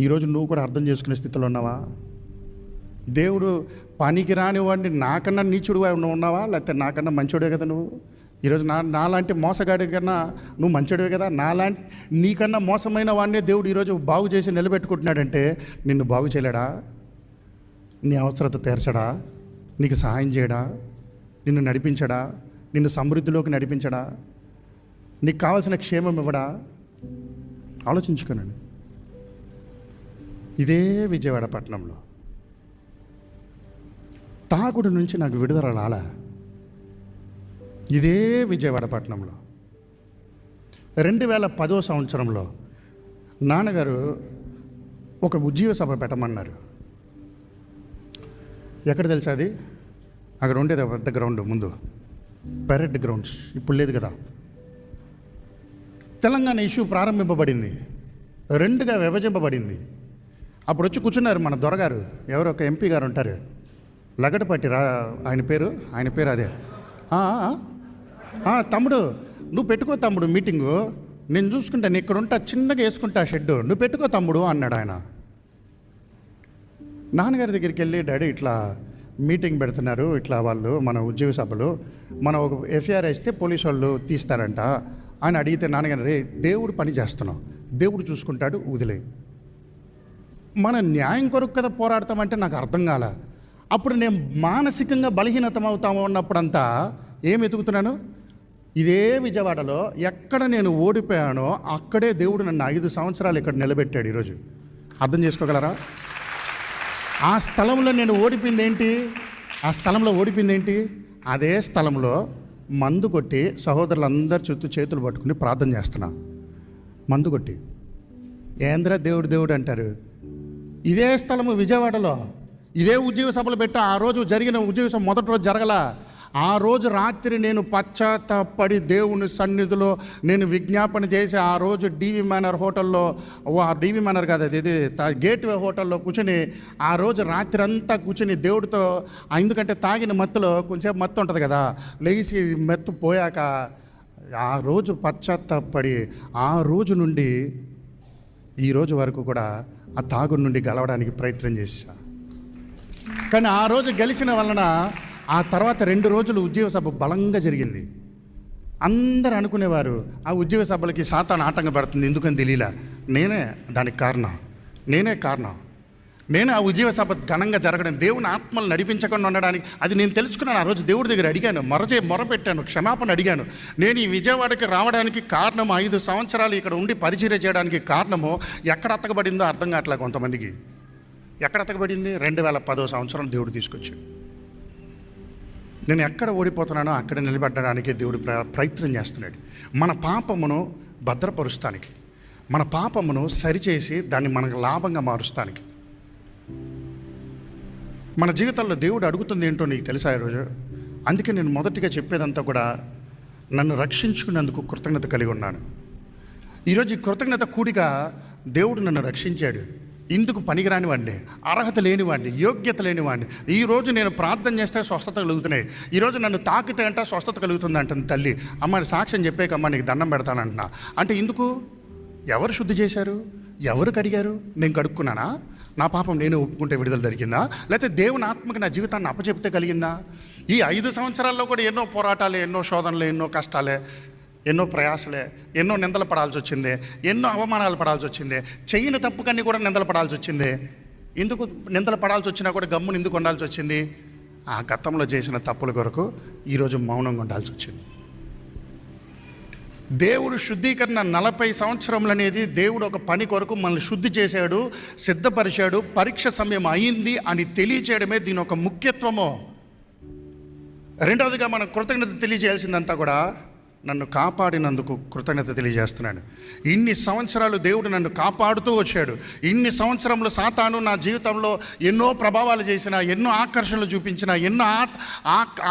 ఈరోజు నువ్వు కూడా అర్థం చేసుకునే స్థితిలో ఉన్నావా? దేవుడు పనికి రాని వాడిని నాకన్నా నీచుడుగా ఉన్నావా, లేకపోతే నాకన్నా మంచోడే కదా నువ్వు? ఈరోజు నాలాంటి మోసగాడి కన్నా నువ్వు మంచోడివే కదా. నీకన్నా మోసమైన వాడినే దేవుడు ఈరోజు బాగు చేసి నిలబెట్టుకుంటున్నాడంటే నిన్ను బాగు చేయలేడా? నీ అవసరత తీర్చడా? నీకు సహాయం చేయడా? నిన్ను నడిపించడా? నిన్ను సమృద్ధిలోకి నడిపించడా? నీకు కావాల్సిన క్షేమం ఇవ్వడా? ఆలోచించుకోనండి. ఇదే విజయవాడ పట్టణంలో తాగుడు నుంచి నాకు విడుదల రాలా. ఇదే విజయవాడ పట్టణంలో 2010వ సంవత్సరంలో నాన్నగారు ఒక ఉజ్జీవ సభ పెట్టమన్నారు. ఎక్కడ తెలుసా అది? అక్కడ ఉండేది పెద్ద గ్రౌండ్, ముందు పెరెడ్ గ్రౌండ్స్, ఇప్పుడు లేదు కదా. తెలంగాణ ఇష్యూ ప్రారంభింపబడింది, 2గా విభజింపబడింది. అప్పుడు వచ్చి కూర్చున్నారు మన దొరగారు, ఎవరో ఒక ఎంపీ గారు ఉంటారు, లగడపట్టి ఆయన పేరు అదే. తమ్ముడు నువ్వు పెట్టుకో తమ్ముడు మీటింగు, నేను చూసుకుంటా, నేను ఇక్కడ ఉంటా, చిన్నగా వేసుకుంటా షెడ్, నువ్వు పెట్టుకో తమ్ముడు అన్నాడు ఆయన. నాన్నగారి దగ్గరికి వెళ్ళి, డాడీ ఇట్లా మీటింగ్ పెడుతున్నారు, ఇట్లా వాళ్ళు మన ఉద్యోగ సభలు, మనం ఒక ఎఫ్ఐఆర్ వేస్తే పోలీసు వాళ్ళు తీస్తారంట అని అడిగితే నాన్నగారు, రే దేవుడు పని చేస్తున్నాం, దేవుడు చూసుకుంటాడు, వదిలే. మన న్యాయం కొరకు కదా పోరాడతామంటే నాకు అర్థం కాల. అప్పుడు నేను మానసికంగా బలహీనతం అవుతాము అన్నప్పుడంతా ఏం ఎతుకుతున్నాను? ఇదే విజయవాడలో ఎక్కడ నేను ఓడిపోయానో అక్కడే దేవుడు నన్ను 5 సంవత్సరాలు ఇక్కడ నిలబెట్టాడు. ఈరోజు అర్థం చేసుకోగలరా? ఆ స్థలంలో నేను ఓడిపోయింది ఏంటి? అదే స్థలంలో మందు కొట్టి సహోదరులందరి చుట్టూ చేతులు పట్టుకుని ప్రార్థన చేస్తున్నా. మందు కొట్టి ఏంద్ర దేవుడు అంటారు. ఇదే స్థలము విజయవాడలో ఇదే ఉద్యోగ సభలు పెట్టి ఆ రోజు జరిగిన ఉద్యోగ సభ మొదటి రోజు జరగల. ఆ రోజు రాత్రి నేను పశ్చాత్తాపడి దేవుని సన్నిధిలో నేను విజ్ఞాపన చేసి ఆ రోజు డీవీ మేనర్ హోటల్లో, డీవీ మేనర్ కాదు అది, ఇది గేట్వే హోటల్లో కూర్చుని ఆ రోజు రాత్రి అంతా కూర్చుని దేవుడితో, ఎందుకంటే తాగిన మత్తులో కొంచెంసేపు మత్తు ఉంటుంది కదా, లేచి మెత్తు పోయాక ఆ రోజు పశ్చాత్తాపడి ఆ రోజు నుండి ఈ రోజు వరకు కూడా ఆ తాగుడు నుండి గెలవడానికి ప్రయత్నం చేశా. కానీ ఆ రోజు గెలిచిన వలన ఆ తర్వాత 2 రోజులు ఉద్యోగ సభ బలంగా జరిగింది. అందరూ అనుకునేవారు ఆ ఉద్యోగ సభలకి సాతాను ఆటంకం పడుతుంది, ఎందుకని తెలియలా. నేనే దానికి కారణం, నేనే ఆ ఉద్యోగ సభ ఘనంగా జరగడం, దేవుని ఆత్మలు నడిపించకుండా ఉండడానికి. అది నేను తెలుసుకున్నాను. ఆ రోజు దేవుడి దగ్గర అడిగాను, మొరపెట్టాను, క్షమాపణ అడిగాను. నేను ఈ విజయవాడకి రావడానికి కారణం, 5 సంవత్సరాలు ఇక్కడ ఉండి పరిచర్య చేయడానికి కారణము ఎక్కడ అతకబడిందో అర్థం కావట్లే కొంతమందికి. ఎక్కడ అతకబడింది? 2010వ సంవత్సరం దేవుడు తీసుకొచ్చాడు. నేను ఎక్కడ ఓడిపోతున్నానో అక్కడ నిలబెట్టడానికి దేవుడు ప్రయత్నం చేస్తున్నాడు. మన పాపమును భద్రపరుస్తానికి, మన పాపమును సరిచేసి దాన్ని మనకు లాభంగా మారుస్తానికి. మన జీవితంలో దేవుడు అడుగుతుంది ఏంటో నీకు తెలుసా ఈరోజు? అందుకే నేను మొదటిగా చెప్పేదంతా కూడా నన్ను రక్షించుకున్నందుకు కృతజ్ఞత కలిగి ఉన్నాను. ఈరోజు ఈ కృతజ్ఞత కూడిగా దేవుడు నన్ను రక్షించాడు. ఇందుకు పనికిరానివాడిని, అర్హత లేనివాడిని, యోగ్యత లేనివాడిని. ఈరోజు నేను ప్రార్థన చేస్తే స్వస్థత కలుగుతున్నాయి. ఈరోజు నన్ను తాకితే అంటే స్వస్థత కలుగుతుంది అంటుంది తల్లి. అమ్మ సాక్ష్యం చెప్పాకమ్మ నీకు దండం పెడతానంటున్నా అంటే ఎందుకు? ఎవరు శుద్ధి చేశారు? ఎవరు కడిగారు? నేను కడుక్కున్నానా? నా పాపం నేను ఒప్పుకుంటే విడుదల జరిగిందా? లేకపోతే దేవుని ఆత్మకి నా జీవితాన్ని అప్పచెప్తే కలిగిందా? ఈ 5 సంవత్సరాల్లో కూడా ఎన్నో పోరాటాలే, ఎన్నో శోధనలే, ఎన్నో కష్టాలే, ఎన్నో ప్రయాసలే, ఎన్నో నిందలు పడాల్సి వచ్చింది, ఎన్నో అవమానాలు పడాల్సి వచ్చింది, చెయ్యని తప్పుకన్నీ కూడా నిందలు పడాల్సి వచ్చింది. ఎందుకు నిందలు పడాల్సి వచ్చినా కూడా గమ్మున ఎందుకు ఉండాల్సి వచ్చింది? ఆ గతంలో చేసిన తప్పుల కొరకు ఈరోజు మౌనంగా ఉండాల్సి వచ్చింది. దేవుడు శుద్ధీకరణ 40 సంవత్సరములు అనేది దేవుడు ఒక పని కొరకు మనల్ని శుద్ధి చేశాడు, సిద్ధపరిచాడు, పరీక్ష సమయం అయింది అని తెలియచేయడమే దీని ఒక ముఖ్యత్వము. రెండవదిగా మనం కృతజ్ఞత తెలియజేయాల్సిందంతా కూడా నన్ను కాపాడినందుకు కృతజ్ఞత తెలియజేస్తున్నాను. ఇన్ని సంవత్సరాలు దేవుడు నన్ను కాపాడుతూ వచ్చాడు. ఇన్ని సంవత్సరంలో సాతాను నా జీవితంలో ఎన్నో ప్రభావాలు చేసిన, ఎన్నో ఆకర్షణలు చూపించిన, ఎన్నో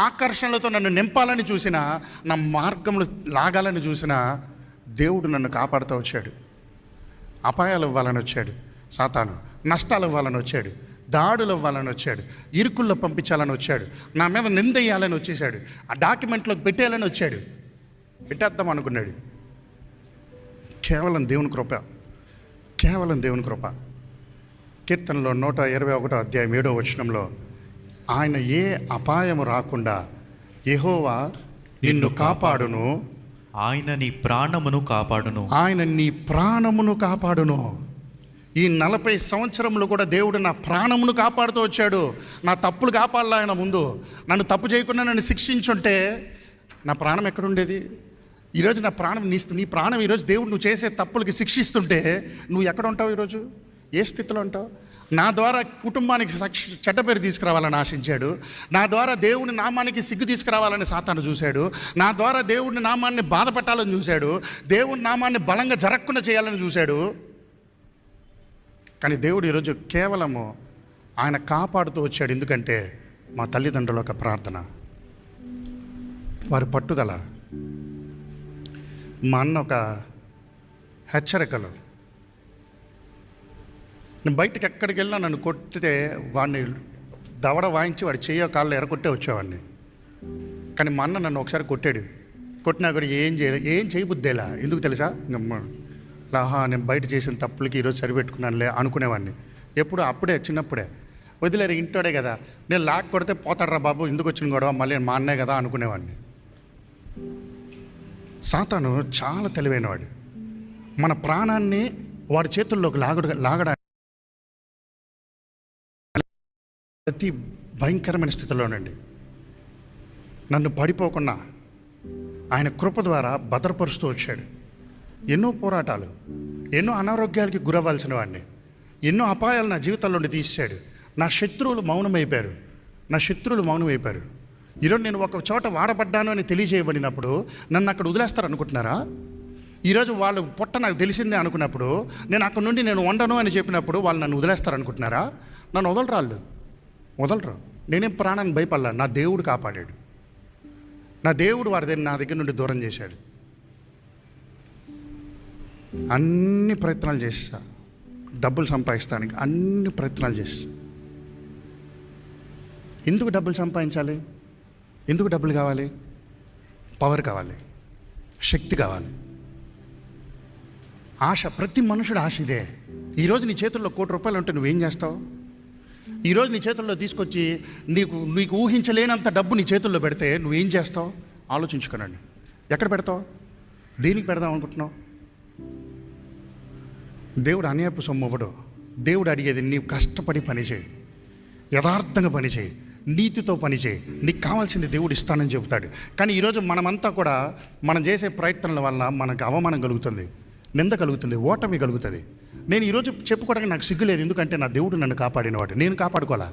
ఆకర్షణలతో నన్ను నింపాలని చూసిన, నా మార్గంలో లాగాలని చూసిన దేవుడు నన్ను కాపాడుతూ వచ్చాడు. అపాయాలు ఇవ్వాలని వచ్చాడు సాతాను, నష్టాలు ఇవ్వాలని వచ్చాడు, దాడులు ఇవ్వాలని వచ్చాడు, ఇరుకుల్లో పంపించాలని వచ్చాడు, నా మీద నిందయ్యాలని వచ్చేసాడు, ఆ డాక్యుమెంట్లోకి పెట్టేయాలని వచ్చాడు. పెట్టేద్దాం అనుకున్నాడు. కేవలం దేవుని కృప, కేవలం దేవుని కృప. కీర్తనలో 121 అధ్యాయం 7వ వచనంలో ఆయన ఏ అపాయము రాకుండా యెహోవా నిన్ను కాపాడును, ఆయన నీ ప్రాణమును కాపాడును, ఆయన నీ ప్రాణమును కాపాడును. ఈ 40 సంవత్సరంలో కూడా దేవుడు నా ప్రాణమును కాపాడుతూ వచ్చాడు. నా తప్పులు కాపాడాలి ఆయన ముందు. నన్ను తప్పు చేయకుండా నన్ను శిక్షించుంటే నా ప్రాణం ఎక్కడుండేది? ఈరోజు నా ప్రాణం నీ ప్రాణం ఈరోజు దేవుడు నువ్వు చేసే తప్పులకి శిక్షిస్తుంటే నువ్వు ఎక్కడ ఉంటావు? ఈరోజు ఏ స్థితిలో ఉంటావు? నా ద్వారా కుటుంబానికి చెడ్డ పేరు తీసుకురావాలని ఆశించాడు. నా ద్వారా దేవుని నామానికి సిగ్గు తీసుకురావాలని సాతాను చూశాడు. నా ద్వారా దేవుని నామాన్ని బాధ పెట్టాలని చూశాడు. దేవుని నామాన్ని బలంగా జరగకుండా చేయాలని చూశాడు. కానీ దేవుడు ఈరోజు కేవలము ఆయన కాపాడుతూ వచ్చాడు. ఎందుకంటే మా తల్లిదండ్రుల ఒక ప్రార్థన, వారి పట్టుదల, మా అన్న ఒక హెచ్చరికలు. నేను బయటకు ఎక్కడికి వెళ్ళినా నన్ను కొట్టితే వాడిని దవడ వాయించి వాడి చెయ్యో కాళ్ళు ఎరగొట్టే వచ్చేవాడిని. కానీ మా అన్న నన్ను ఒకసారి కొట్టాడు. కొట్టినా కూడా ఏం చేయబుద్దేలా. ఎందుకు తెలుసా? నేను బయట చేసిన తప్పులకి ఈరోజు సరిపెట్టుకున్నానులే అనుకునేవాడిని. అప్పుడే చిన్నప్పుడే వదిలేరు, ఇంటోడే కదా, నేను లాక్ కొడితే పోతాడరా బాబు, ఎందుకు వచ్చిన గొడవ, మళ్ళీ మా అన్నే కదా అనుకునేవాడిని. సాతాను చాలా తెలివైనవాడు. మన ప్రాణాన్ని వాడి చేతుల్లోకి లాగడానికి అతి భయంకరమైన స్థితిలోనండి. నన్ను పడిపోకుండా ఆయన కృప ద్వారా భద్రపరుస్తూ వచ్చాడు. ఎన్నో పోరాటాలు, ఎన్నో అనారోగ్యాలకి గురవ్వాల్సిన వాడిని, ఎన్నో అపాయాలు నా జీవితంలో నుండి తీసాడు. నా శత్రువులు మౌనమైపోయారు. ఈరోజు నేను ఒక చోట వాడబడ్డాను అని తెలియజేయబడినప్పుడు నన్ను అక్కడ వదిలేస్తారనుకుంటున్నారా? ఈరోజు వాళ్ళు పొట్ట నాకు తెలిసిందే అనుకున్నప్పుడు, నేను అక్కడ నుండి నేను వండను అని చెప్పినప్పుడు వాళ్ళు నన్ను వదిలేస్తారనుకుంటున్నారా? నన్ను వదలరు. నేనేం ప్రాణాన్ని భయపడలా. నా దేవుడు కాపాడాడు. నా దేవుడు నా దగ్గర నుండి దూరం చేశాడు. అన్ని ప్రయత్నాలు చేస్తా, డబ్బులు సంపాదిస్తానికి అన్ని ప్రయత్నాలు చేస్తా. ఎందుకు డబ్బులు సంపాదించాలి? ఎందుకు డబ్బులు కావాలి? పవర్ కావాలి, శక్తి కావాలి, ఆశ. ప్రతి మనుషుడు ఆశ ఇదే. ఈరోజు నీ చేతుల్లో ₹1 కోటి ఉంటే నువ్వేం చేస్తావు? ఈరోజు నీ చేతుల్లో తీసుకొచ్చి నీకు ఊహించలేనంత డబ్బు నీ చేతుల్లో పెడితే నువ్వేం చేస్తావు? ఆలోచించుకోనండి. ఎక్కడ పెడతావు? దేనికి పెడదాం అనుకుంటున్నావు? దేవుడు అన్యాయపు సొమ్ము ఇవ్వడు. దేవుడు అడిగేది నీవు కష్టపడి పనిచేయి, యథార్థంగా పనిచేయి, నీతితో పనిచేయి, నీకు కావాల్సింది దేవుడు ఇస్తానని చెబుతాడు. కానీ ఈరోజు మనమంతా కూడా మనం చేసే ప్రయత్నాల వల్ల మనకు అవమానం కలుగుతుంది, నింద కలుగుతుంది, ఓటమి కలుగుతుంది. నేను ఈరోజు చెప్పుకోవడానికి నాకు సిగ్గు లేదు. ఎందుకంటే నా దేవుడు నన్ను కాపాడినవాడు. నేను కాపాడుకోవాలా?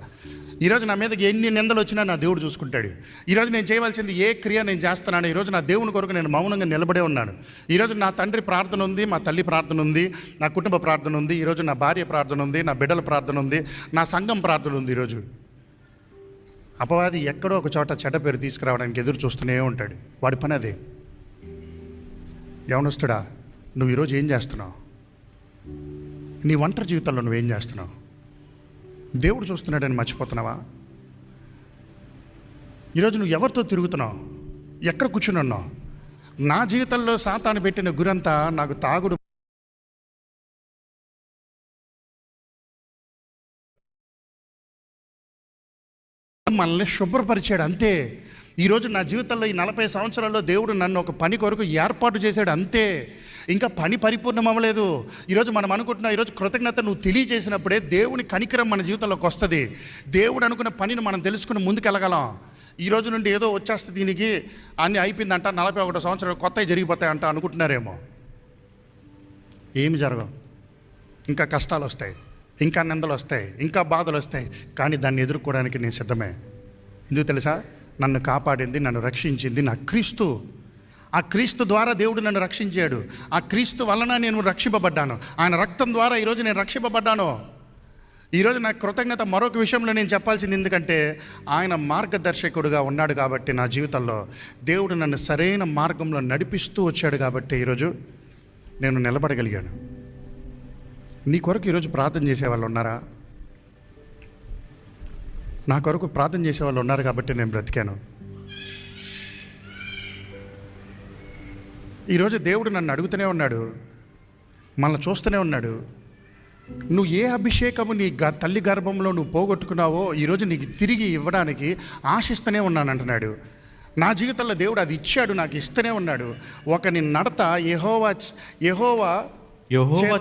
ఈరోజు నా మీదకి ఎన్ని నిందలు వచ్చినా నా దేవుడు చూసుకుంటాడు. ఈరోజు నేను చేయవలసింది ఏ క్రియ నేను చేస్తున్నాను. ఈరోజు నా దేవుని కొరకు నేను మౌనంగా నిలబడే ఉన్నాను. ఈరోజు నా తండ్రి ప్రార్థన ఉంది, మా తల్లి ప్రార్థన ఉంది, నా కుటుంబ ప్రార్థన ఉంది, ఈరోజు నా భార్య ప్రార్థన ఉంది, నా బిడ్డల ప్రార్థన ఉంది, నా సంఘం ప్రార్థన ఉంది. ఈరోజు అపవాది ఎక్కడో ఒక చోట చెడ్డ పేరు తీసుకురావడానికి ఎదురు చూస్తూనే ఉంటాడు. వాడి పని అదే. యవనస్తుడా, నువ్వు ఈరోజు ఏం చేస్తున్నావు? నీ ఒంటరి జీవితంలో నువ్వేం చేస్తున్నావు? దేవుడు చూస్తున్నాడని మర్చిపోతున్నావా? ఈరోజు నువ్వు ఎవరితో తిరుగుతున్నావు? ఎక్కడ కూర్చుని ఉన్నావు? నా జీవితంలో సాతాను పెట్టిన గురంతా నాకు తాగుడు, మనల్ని శుభ్రపరిచాడు అంతే. ఈరోజు నా జీవితంలో ఈ 40 సంవత్సరాల్లో దేవుడు నన్ను ఒక పని కొరకు ఏర్పాటు చేశాడు అంతే. ఇంకా పని పరిపూర్ణం అవ్వలేదు. ఈరోజు మనం అనుకుంటున్నాం, ఈరోజు కృతజ్ఞత నువ్వు తెలియజేసినప్పుడే దేవుని కనికరం మన జీవితంలోకి వస్తుంది. దేవుడు అనుకున్న పనిని మనం తెలుసుకుని ముందుకెళ్ళగలం. ఈరోజు నుండి ఏదో వచ్చేస్తే దీనికి అన్నీ అయిపోయిందంట, 41 సంవత్సరాలు కొత్తవి జరిగిపోతాయంట అనుకుంటున్నారేమో. ఏమి జరగవు. ఇంకా కష్టాలు వస్తాయి, ఇంకా నిందలు వస్తాయి, ఇంకా బాధలు వస్తాయి. కానీ దాన్ని ఎదుర్కోవడానికి నేను సిద్ధమే. ఎందుకు తెలుసా? నన్ను కాపాడింది, నన్ను రక్షించింది నా క్రీస్తు. ఆ క్రీస్తు ద్వారా దేవుడు నన్ను రక్షించాడు. ఆ క్రీస్తు వలన నేను రక్షింపబడ్డాను. ఆయన రక్తం ద్వారా ఈరోజు నేను రక్షింపబడ్డాను. ఈరోజు నాకు కృతజ్ఞత మరొక విషయంలో నేను చెప్పాల్సింది, ఎందుకంటే ఆయన మార్గదర్శకుడుగా ఉన్నాడు కాబట్టి నా జీవితంలో దేవుడు నన్ను సరైన మార్గంలో నడిపిస్తూ వచ్చాడు కాబట్టి ఈరోజు నేను నిలబడగలిగాను. నీ కొరకు ఈరోజు ప్రార్థన చేసేవాళ్ళు ఉన్నారా? నా కొరకు ప్రార్థన చేసేవాళ్ళు ఉన్నారు కాబట్టి నేను బ్రతికాను. ఈరోజు దేవుడు నన్ను అడుగుతూనే ఉన్నాడు, మనల్ని చూస్తూనే ఉన్నాడు. నువ్వు ఏ అభిషేకము నీ తల్లి గర్భంలో నువ్వు పోగొట్టుకున్నావో ఈరోజు నీకు తిరిగి ఇవ్వడానికి ఆశిస్తూనే ఉన్నాను అంటున్నాడు. నా జీవితంలో దేవుడు అది ఇచ్చాడు, నాకు ఇస్తూనే ఉన్నాడు. ఒకని నడత యెహోవా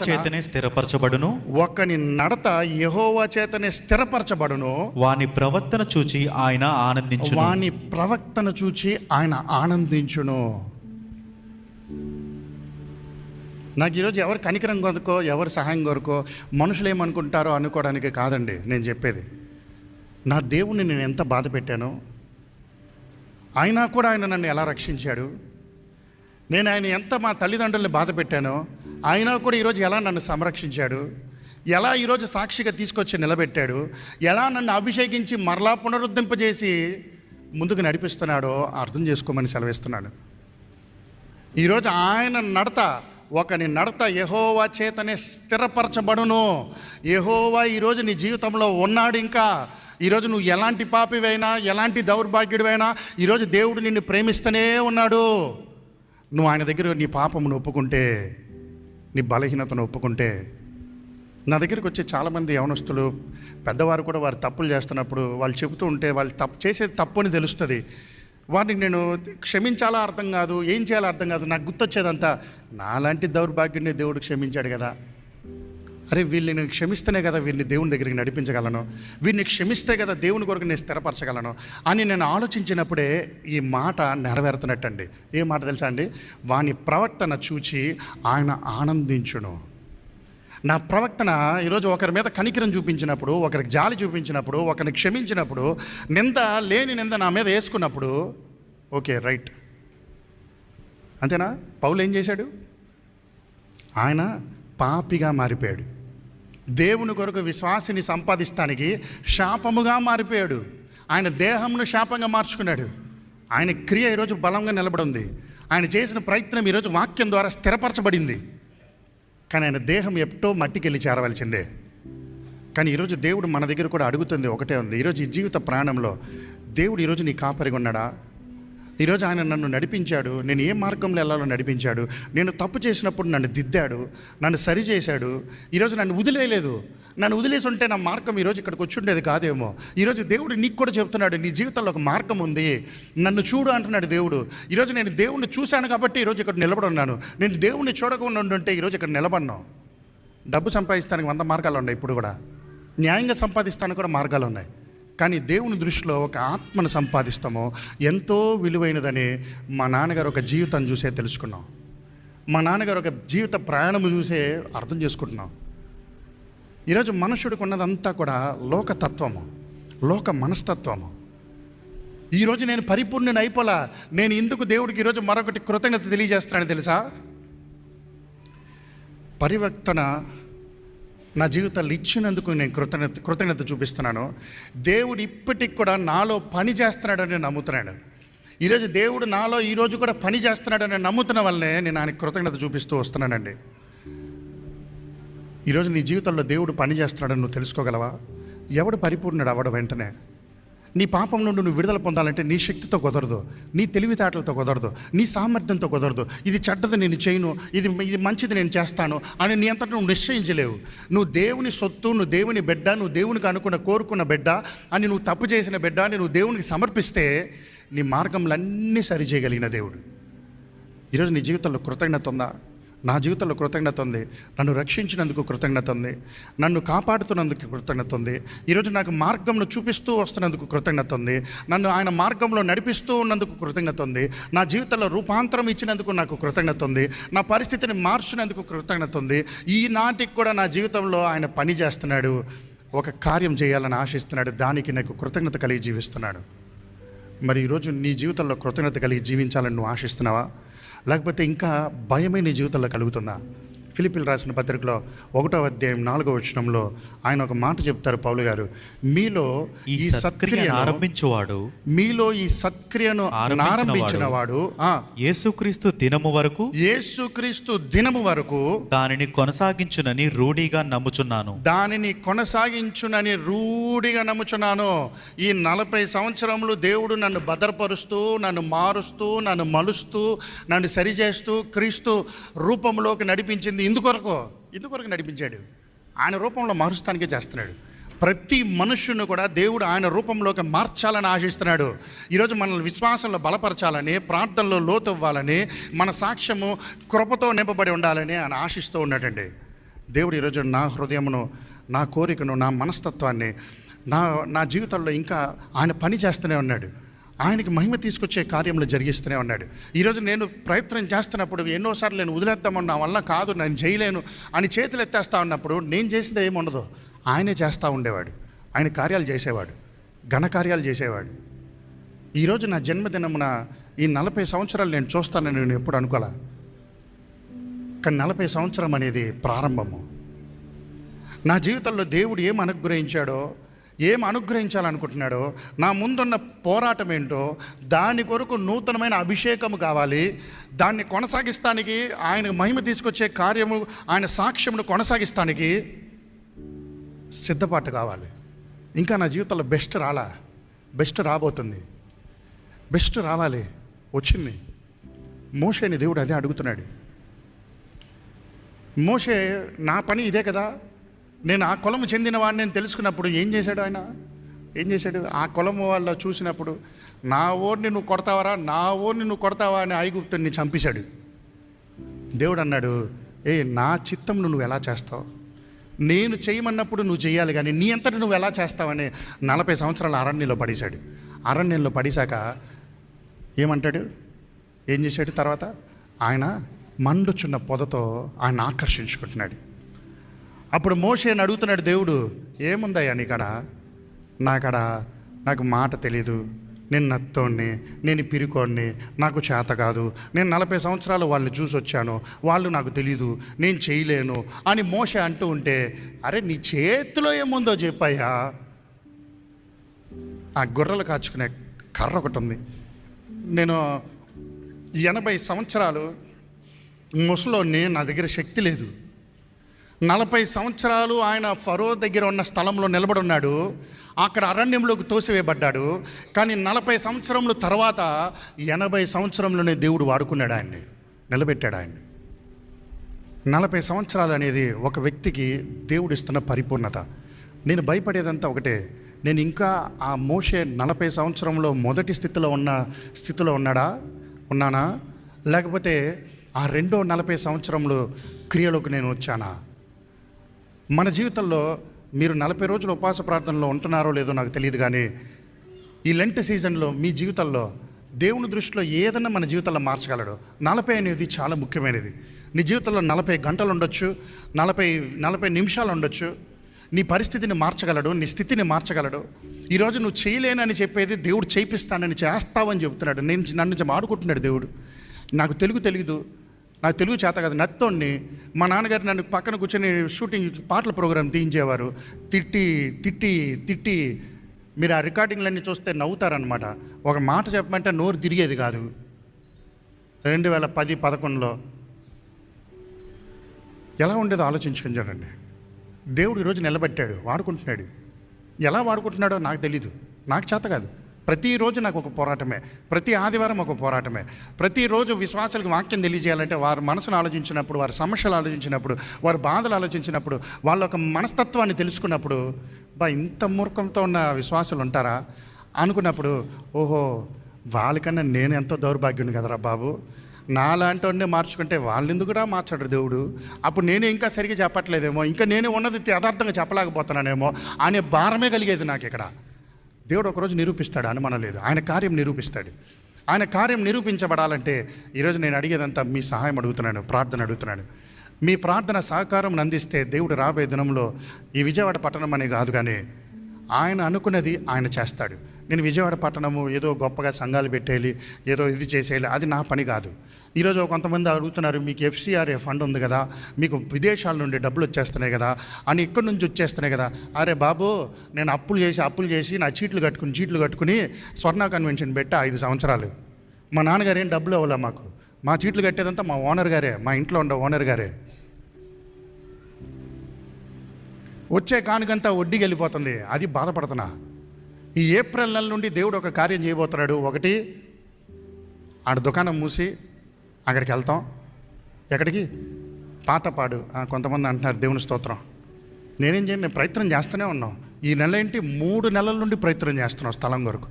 చేతనే స్థిరపరచబడును. ఒకని నడత యెహోవా చేతనే స్థిరపరచబడును. వాని ప్రవర్తన చూచి ఆయన ఆనందించును. వాని ప్రవక్తను చూచి ఆయన ఆనందించును. నాకు ఈరోజు ఎవరు కనికరం కొరకో, ఎవరు సహాయం కొరకో, మనుషులు ఏమనుకుంటారో అనుకోవడానికి కాదండి నేను చెప్పేది. నా దేవుణ్ణి నేను ఎంత బాధ పెట్టానో, అయినా కూడా ఆయన నన్ను ఎలా రక్షించాడు. నేను ఆయన ఎంత మా తల్లిదండ్రుల్ని బాధ పెట్టానో, అయినా కూడా ఈరోజు ఎలా నన్ను సంరక్షించాడు, ఎలా ఈరోజు సాక్షిగా తీసుకొచ్చి నిలబెట్టాడు, ఎలా నన్ను అభిషేకించి మరలా పునరుద్ధరింపజేసి ముందుకు నడిపిస్తున్నాడో అర్థం చేసుకోమని సెలవిస్తున్నాడు. ఈరోజు ఆయన నడత, ఒకని నడత యెహోవా చేతనే స్థిరపరచబడును. యెహోవా ఈరోజు నీ జీవితంలో ఉన్నాడు. ఇంకా ఈరోజు నువ్వు ఎలాంటి పాపివైనా, ఎలాంటి దౌర్భాగ్యుడివైనా ఈరోజు దేవుడు నిన్ను ప్రేమిస్తూనే ఉన్నాడు. నువ్వు ఆయన దగ్గర నీ పాపమును ఒప్పుకుంటే, నీ బలహీనతను ఒప్పుకుంటే. నా దగ్గరికి వచ్చే చాలామంది యవనస్తులు, పెద్దవారు కూడా వారు తప్పులు చేస్తున్నప్పుడు వాళ్ళు చెబుతూ ఉంటే వాళ్ళు చేసేది తప్పు అని తెలుస్తుంది. వారిని నేను క్షమించాలా అర్థం కాదు, ఏం చేయాలో అర్థం కాదు. నాకు గుర్తొచ్చేదంతా, నాలాంటి దౌర్భాగ్యుడిని దేవుడు క్షమించాడు కదా. అరే వీళ్ళని నేను క్షమిస్తేనే కదా వీరిని దేవుని దగ్గరికి నడిపించగలను, వీరిని క్షమిస్తే కదా దేవుని కొరకు నేను స్థిరపరచగలను అని నేను ఆలోచించినప్పుడే ఈ మాట నెరవేరుతున్నట్టండి. ఏ మాట తెలుసా అండి? వాని ప్రవర్తన చూచి ఆయన ఆనందించును. నా ప్రవర్తన ఈరోజు ఒకరి మీద కనికరం చూపించినప్పుడు, ఒకరికి జాలి చూపించినప్పుడు, ఒకరిని క్షమించినప్పుడు, లేని నింద నా మీద వేసుకున్నప్పుడు ఓకే రైట్ అంతేనా? పౌలు ఏం చేశాడు? ఆయన పాపిగా మారిపోయాడు. దేవుని కొరకు విశ్వాసిని సంపాదిస్తానికి శాపముగా మారిపోయాడు. ఆయన దేహమును శాపంగా మార్చుకున్నాడు. ఆయన క్రియ ఈరోజు బలంగా నిలబడి ఉంది. ఆయన చేసిన ప్రయత్నం ఈరోజు వాక్యం ద్వారా స్థిరపరచబడింది. కానీ ఆయన దేహం ఎప్పుడో మట్టికి వెళ్ళి చేరవలసిందే. కానీ ఈరోజు దేవుడు మన దగ్గర కూడా అడుగుతుంది ఒకటే ఉంది. ఈరోజు ఈ జీవిత ప్రయాణంలో దేవుడు ఈరోజు నీ కాపరిగా ఉన్నాడా? ఈరోజు ఆయన నన్ను నడిపించాడు, నేను ఏ మార్గంలో వెళ్ళాలో నడిపించాడు. నేను తప్పు చేసినప్పుడు నన్ను దిద్దాడు, నన్ను సరిచేశాడు. ఈరోజు నన్ను వదిలేయలేదు. నన్ను వదిలేసి ఉంటే నా మార్గం ఈరోజు ఇక్కడికి వచ్చి ఉండేది కాదేమో. ఈరోజు దేవుడు నీకు కూడా చెప్తున్నాడు, నీ జీవితంలో ఒక మార్గం ఉంది, నన్ను చూడు అంటున్నాడు దేవుడు. ఈరోజు నేను దేవుణ్ణి చూశాను కాబట్టి ఈరోజు ఇక్కడ నిలబడి ఉన్నాను. నేను దేవుణ్ణి చూడకుండా ఉంటే ఈరోజు ఇక్కడ నిలబడినాను. డబ్బు సంపాదిస్తానికి 100 మార్గాలు ఉన్నాయి. ఇప్పుడు కూడా న్యాయంగా సంపాదిస్తానికి కూడా మార్గాలు ఉన్నాయి. కానీ దేవుని దృష్టిలో ఒక ఆత్మను సంపాదిస్తామో ఎంతో విలువైనదని మా నాన్నగారు ఒక జీవితం చూసే తెలుసుకున్నాం. మా నాన్నగారు ఒక జీవిత ప్రయాణం చూసే అర్థం చేసుకుంటున్నాం. ఈరోజు మనుషుడికి ఉన్నదంతా కూడా లోకతత్వము, లోక మనస్తత్వము. ఈరోజు నేను పరిపూర్ణని అయిపోలా. నేను ఇందుకు దేవుడికి ఈరోజు మరొకటి కృతజ్ఞత తెలియజేస్తానని తెలుసా? పరివర్తన నా జీవితాలు ఇచ్చినందుకు నేను కృతజ్ఞత చూపిస్తున్నాను. దేవుడు ఇప్పటికి కూడా నాలో పని చేస్తున్నాడని నమ్ముతున్నాడు. ఈరోజు దేవుడు నాలో ఈరోజు కూడా పని చేస్తున్నాడని నమ్ముతున్న వల్లనే నేను ఆయనకి కృతజ్ఞత చూపిస్తూ వస్తున్నానండి. ఈరోజు నీ జీవితంలో దేవుడు పని చేస్తున్నాడని నువ్వు తెలుసుకోగలవా? ఎవడు పరిపూర్ణుడు అవ్వడం వెంటనే? నీ పాపం నుండి నువ్వు విడుదల పొందాలంటే నీ శక్తితో కుదరదు, నీ తెలివితేటలతో కుదరదు, నీ సామర్థ్యంతో కుదరదు. ఇది చెడ్డది నేను చేయను, ఇది మంచిది నేను చేస్తాను అని నీ అంతటా నువ్వు నిశ్చయించలేవు. నువ్వు దేవుని సొత్తు, నువ్వు దేవుని బిడ్డ, నువ్వు దేవునికి కోరుకున్న బిడ్డ అని నువ్వు తప్పు చేసిన బిడ్డ అని నువ్వు దేవునికి సమర్పిస్తే నీ మార్గంలన్నీ సరిచేయగలిగిన దేవుడు. ఈరోజు నీ జీవితంలో కృతజ్ఞత ఉందా? నా జీవితంలో కృతజ్ఞత ఉంది. నన్ను రక్షించినందుకు కృతజ్ఞత ఉంది, నన్ను కాపాడుతున్నందుకు కృతజ్ఞత ఉంది, ఈరోజు నాకు మార్గంను చూపిస్తూ వస్తున్నందుకు కృతజ్ఞత ఉంది, నన్ను ఆయన మార్గంలో నడిపిస్తూ ఉన్నందుకు కృతజ్ఞత ఉంది, నా జీవితంలో రూపాంతరం ఇచ్చినందుకు నాకు కృతజ్ఞత ఉంది, నా పరిస్థితిని మార్చినందుకు కృతజ్ఞత ఉంది. ఈనాటికి కూడా నా జీవితంలో ఆయన పని చేస్తున్నాడు, ఒక కార్యం చేయాలని ఆశిస్తున్నాడు. దానికి నాకు కృతజ్ఞత కలిగి జీవిస్తున్నాడు. మరి ఈరోజు నీ జీవితంలో కృతజ్ఞత కలిగి జీవించాలని నువ్వు ఆశిస్తున్నావా, లేకపోతే ఇంకా భయమే నీ జీవితంలో కలుగుతుందా? ఫిలిప్పీలు రాసిన పత్రికలో 1వ అధ్యాయం 4వ వచనంలో ఆయన ఒక మాట చెప్తారు పౌలు గారు, మీలో ఈ సత్క్రియను ఆరంభించువాడు మీలో ఈ సత్క్రియను ఆరంభించిన వాడు యేసుక్రీస్తు దినము వరకు దానిని కొనసాగించునని రూఢిగా నమ్ముచున్నాను. ఈ 40 సంవత్సరములు దేవుడు నన్ను భద్రపరుస్తూ, నన్ను మారుస్తూ, నన్ను మలుస్తూ, నన్ను సరిచేస్తూ క్రీస్తు రూపంలోకి నడిపించింది ఇందుకొరకు నడిపించాడు. ఆయన రూపంలో మారుస్తానికే చేస్తున్నాడు. ప్రతి మనుష్యుని కూడా దేవుడు ఆయన రూపంలోకి మార్చాలని ఆశిస్తున్నాడు. ఈరోజు మనల్ని విశ్వాసంలో బలపరచాలని, ప్రార్థనలో లోతవ్వాలని, మన సాక్ష్యము కృపతో నింపబడి ఉండాలని ఆయన ఆశిస్తూ ఉన్నాడండి. దేవుడు ఈరోజు నా హృదయమును, నా కోరికను, నా మనస్తత్వాన్ని, నా జీవితంలో ఇంకా ఆయన పని చేస్తూనే ఉన్నాడు. ఆయనకి మహిమ తీసుకొచ్చే కార్యములు జరిగిస్తూనే ఉన్నాడు. ఈరోజు నేను ప్రయత్నం చేస్తున్నప్పుడు ఎన్నోసార్లు నేను వదిలేద్దామని, నా వల్ల కాదు, నేను చేయలేను అని చేతులు ఎత్తేస్తా ఉన్నప్పుడు నేను చేసింది ఏముండదు, ఆయనే చేస్తూ ఉండేవాడు. ఆయన కార్యాలు చేసేవాడు, ఘనకార్యాలు చేసేవాడు. ఈరోజు నా జన్మదినమున ఈ 40 సంవత్సరాలు నేను చూస్తానని నేను ఎప్పుడు అనుకోలే. కానీ 40 సంవత్సరం అనేది ప్రారంభము. నా జీవితంలో దేవుడు ఏం అనుగ్రహించాలనుకుంటున్నాడో, నా ముందున్న పోరాటం ఏంటో, దాని కొరకు నూతనమైన అభిషేకము కావాలి. దాన్ని కొనసాగిస్తానికి, ఆయన మహిమ తీసుకొచ్చే కార్యము, ఆయన సాక్ష్యమును కొనసాగిస్తానికి సిద్ధపాటు కావాలి. ఇంకా నా జీవితంలో బెస్ట్ రాబోతుంది, బెస్ట్ రావాలి, వచ్చింది. మోషేని దేవుడు అదే అడుగుతున్నాడు. మోషే, నా పని ఇదే కదా, నేను ఆ కులము చెందిన వాడిని నేను తెలుసుకున్నప్పుడు ఏం చేశాడు? ఆ కులము వాళ్ళ చూసినప్పుడు, నా ఓడిని నువ్వు కొడతావా అని ఐగుప్తుని చంపేశాడు. దేవుడు అన్నాడు, నా చిత్తం నువ్వు ఎలా చేస్తావు? నేను చేయమన్నప్పుడు నువ్వు చేయాలి, కానీ నీ అంతటి నువ్వు ఎలా చేస్తావని 40 సంవత్సరాలు అరణ్యంలో పడేశాడు. అరణ్యంలో పడేశాక ఏం చేశాడు? తర్వాత ఆయన మండుచున్న పొదతో ఆయన ఆకర్షించుకుంటున్నాడు. అప్పుడు మోషేని అడుగుతున్నాడు దేవుడు, ఏముందయ్యా నాకు మాట తెలీదు, నేను నత్తోడిని, నేను పిరికోడిని, నాకు చేత కాదు, నేను 40 సంవత్సరాలు వాళ్ళని చూసి వచ్చాను, వాళ్ళు నాకు తెలీదు, నేను చేయలేను అని మోషే అంటూ ఉంటే, అరే నీ చేతిలో ఏముందో చెప్పయ్యా. ఆ గొర్రెలు కాచుకునే కర్ర ఒకటి ఉంది. నేను 80 సంవత్సరాలు ముసలోని, నా దగ్గర శక్తి లేదు. 40 సంవత్సరాలు ఆయన ఫరో దగ్గర ఉన్న స్థలంలో నిలబడి ఉన్నాడు. అక్కడ అరణ్యంలోకి తోసివేయబడ్డాడు. కానీ 40 సంవత్సరముల తర్వాత 80 సంవత్సరంలోనే దేవుడు వాడుకున్నాడు, ఆయన్ని నిలబెట్టాడు. ఆయన్ని 40 సంవత్సరాలు అనేది ఒక వ్యక్తికి దేవుడు ఇస్తున్న పరిపూర్ణత. నేను భయపడేదంతా ఒకటే, నేను ఇంకా ఆ మోషే 40 సంవత్సరంలో మొదటి స్థితిలో ఉన్నానా, లేకపోతే ఆ రెండో 40 సంవత్సరంలో క్రియలోకి నేను వచ్చానా? మన జీవితంలో మీరు 40 రోజులు ఉపవాస ప్రార్థనలో ఉంటున్నారో లేదో నాకు తెలియదు, కానీ ఈ లెంట్ సీజన్లో మీ జీవితంలో దేవుని దృష్టిలో ఏదైనా మన జీవితంలో మార్చగలడు. 40 అనేది చాలా ముఖ్యమైనది. నీ జీవితంలో 40 గంటలు ఉండొచ్చు, 40 నిమిషాలు ఉండొచ్చు. నీ పరిస్థితిని మార్చగలడు, నీ స్థితిని మార్చగలడు. ఈరోజు నువ్వు చేయలేనని చెప్పేది దేవుడు చేయిస్తానని చేస్తావని చెబుతున్నాడు. నన్ను ఆడుకుంటున్నాడు దేవుడు. నాకు తెలుగు చేత కదా, నత్తోడిని. మా నాన్నగారు నన్ను పక్కన కూర్చొని షూటింగ్ పాటల ప్రోగ్రాం తీయించేవారు. తిట్టి మీరు ఆ రికార్డింగ్లన్నీ చూస్తే నవ్వుతారనమాట. ఒక మాట చెప్పమంటే నోరు తిరిగేది కాదు. 2010-11లో ఎలా ఉండేదో ఆలోచించుకొని చూడండి. దేవుడు ఈరోజు నిలబెట్టాడు, వాడుకుంటున్నాడు. ఎలా వాడుకుంటున్నాడో నాకు తెలీదు, నాకు చేత కాదు. ప్రతిరోజు నాకు ఒక పోరాటమే, ప్రతి ఆదివారం ఒక పోరాటమే. ప్రతిరోజు విశ్వాసాలకు వాక్యం తెలియజేయాలంటే వారి మనసును ఆలోచించినప్పుడు, వారి సమస్యలు ఆలోచించినప్పుడు, వారి బాధలు ఆలోచించినప్పుడు, వాళ్ళ ఒక మనస్తత్వాన్ని తెలుసుకున్నప్పుడు, ఇంత మూర్ఖంతో ఉన్న విశ్వాసులు ఉంటారా అనుకున్నప్పుడు, ఓహో వాళ్ళకన్నా నేను ఎంతో దౌర్భాగ్యుని కదరా బాబు, నాలాంటి వాడినే మార్చుకుంటే వాళ్ళు ఎందుకురా మార్చాడు దేవుడు. అప్పుడు నేనే ఇంకా సరిగ్గా చెప్పట్లేదేమో, ఇంకా నేనే ఉన్నది యథార్థంగా చెప్పలేకపోతున్నానేమో అనే భారమే కలిగేది నాకు. ఇక్కడ దేవుడు ఒకరోజు నిరూపిస్తాడు, అనుమానం లేదు. ఆయన కార్యం నిరూపిస్తాడు. ఆయన కార్యం నిరూపించబడాలంటే ఈరోజు నేను అడిగేదంతా మీ సహాయం అడుగుతున్నాను, ప్రార్థన అడుగుతున్నాను. మీ ప్రార్థన సహకారం అందిస్తే దేవుడు రాబోయే దినంలో ఈ విజయవాడ పట్టణం అనే కాదు, కానీ ఆయన అనుకున్నది ఆయన చేస్తాడు. నేను విజయవాడ పట్టణము ఏదో గొప్పగా సంఘాలు పెట్టేయాలి, ఏదో ఇది చేసేయాలి, అది నా పని కాదు. ఈరోజు కొంతమంది అడుగుతున్నారు, మీకు FCRA ఫండ్ ఉంది కదా, మీకు విదేశాల నుండి డబ్బులు వచ్చేస్తున్నాయి కదా అని, ఇక్కడి నుంచి వచ్చేస్తున్నాయి కదా. అరే బాబు, నేను అప్పులు చేసి నా చీట్లు కట్టుకుని స్వర్ణ కన్వెన్షన్ పెట్టా 5 సంవత్సరాలు. మా నాన్నగారు ఏం డబ్బులు ఇవ్వలే మాకు. మా చీట్లు కట్టేదంతా మా ఓనర్ గారే, మా ఇంట్లో ఉండే ఓనర్ గారే. వచ్చే కానుకంతా వడ్డీకి వెళ్ళిపోతుంది, అది బాధపడుతున్నా. ఈ ఏప్రిల్ నెల నుండి దేవుడు ఒక కార్యం చేయబోతున్నాడు. ఒకటి, ఆడ దుకాణం మూసి అక్కడికి వెళ్తాం. ఎక్కడికి? పాతపాడు. కొంతమంది అంటున్నారు దేవుని స్తోత్రం. నేనేం చేయను, నేను ప్రయత్నం చేస్తూనే ఉన్నాం. ఈ నెల ఏంటి 3 నెలల నుండి ప్రయత్నం చేస్తున్నాం స్థలం కొరకు.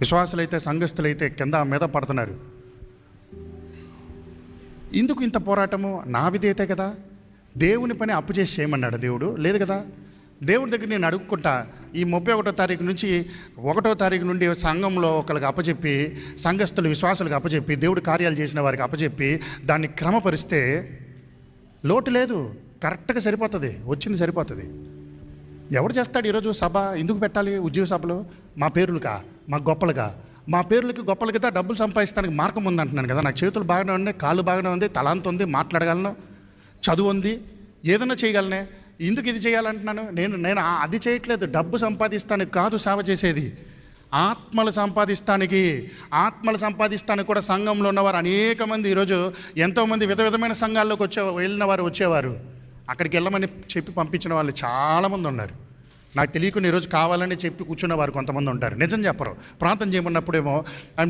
విశ్వాసులైతే సంఘస్థులైతే కింద మీద పడుతున్నారు. ఎందుకు ఇంత పోరాటము? నా విధేయతే కదా. దేవుని పని అప్పు చేసి చేయమన్నాడు దేవుడు? లేదు కదా. దేవుడి దగ్గర నేను అడుక్కుంటా. ఈ 31వ తారీఖు నుంచి 1వ తారీఖు నుండి సంఘంలో ఒకరికి అప్పచెప్పి, సంఘస్థులు విశ్వాసులకు అప్పచెప్పి, దేవుడు కార్యాలు చేసిన వారికి అప్పచెప్పి దాన్ని క్రమపరిస్తే లోటు లేదు, కరెక్ట్గా సరిపోతుంది, వచ్చింది సరిపోతుంది. ఎవరు చేస్తాడు ఈరోజు సభ? ఎందుకు పెట్టాలి ఉద్యోగ సభలో? మా పేర్లుకా, మా గొప్పలుగా? మా పేర్లకి గొప్పలకి డబ్బులు సంపాదిస్తానికి మార్గం ఉంది అంటున్నాను కదా. నాకు చేతులు బాగానే ఉన్నాయి, కాళ్ళు బాగానే ఉంది, తలాంత ఉంది, మాట్లాడగలను, చదువు ఉంది, ఏదైనా చేయగలనే. ఎందుకు ఇది చేయాలంటున్నాను? నేను అది చేయట్లేదు. డబ్బు సంపాదిస్తానికి కాదు సేవ చేసేది, ఆత్మలు సంపాదిస్తానికి కూడా సంఘంలో ఉన్నవారు అనేక మంది ఈరోజు ఎంతోమంది విధమైన సంఘాల్లోకి వెళ్ళిన వారు వచ్చేవారు. అక్కడికి వెళ్ళమని చెప్పి పంపించిన వాళ్ళు చాలామంది ఉన్నారు. నాకు తెలియకుండా ఈరోజు కావాలని చెప్పి కూర్చున్న వారు కొంతమంది ఉంటారు. నిజం చెప్పరు. ప్రార్థన చేయమన్నప్పుడేమో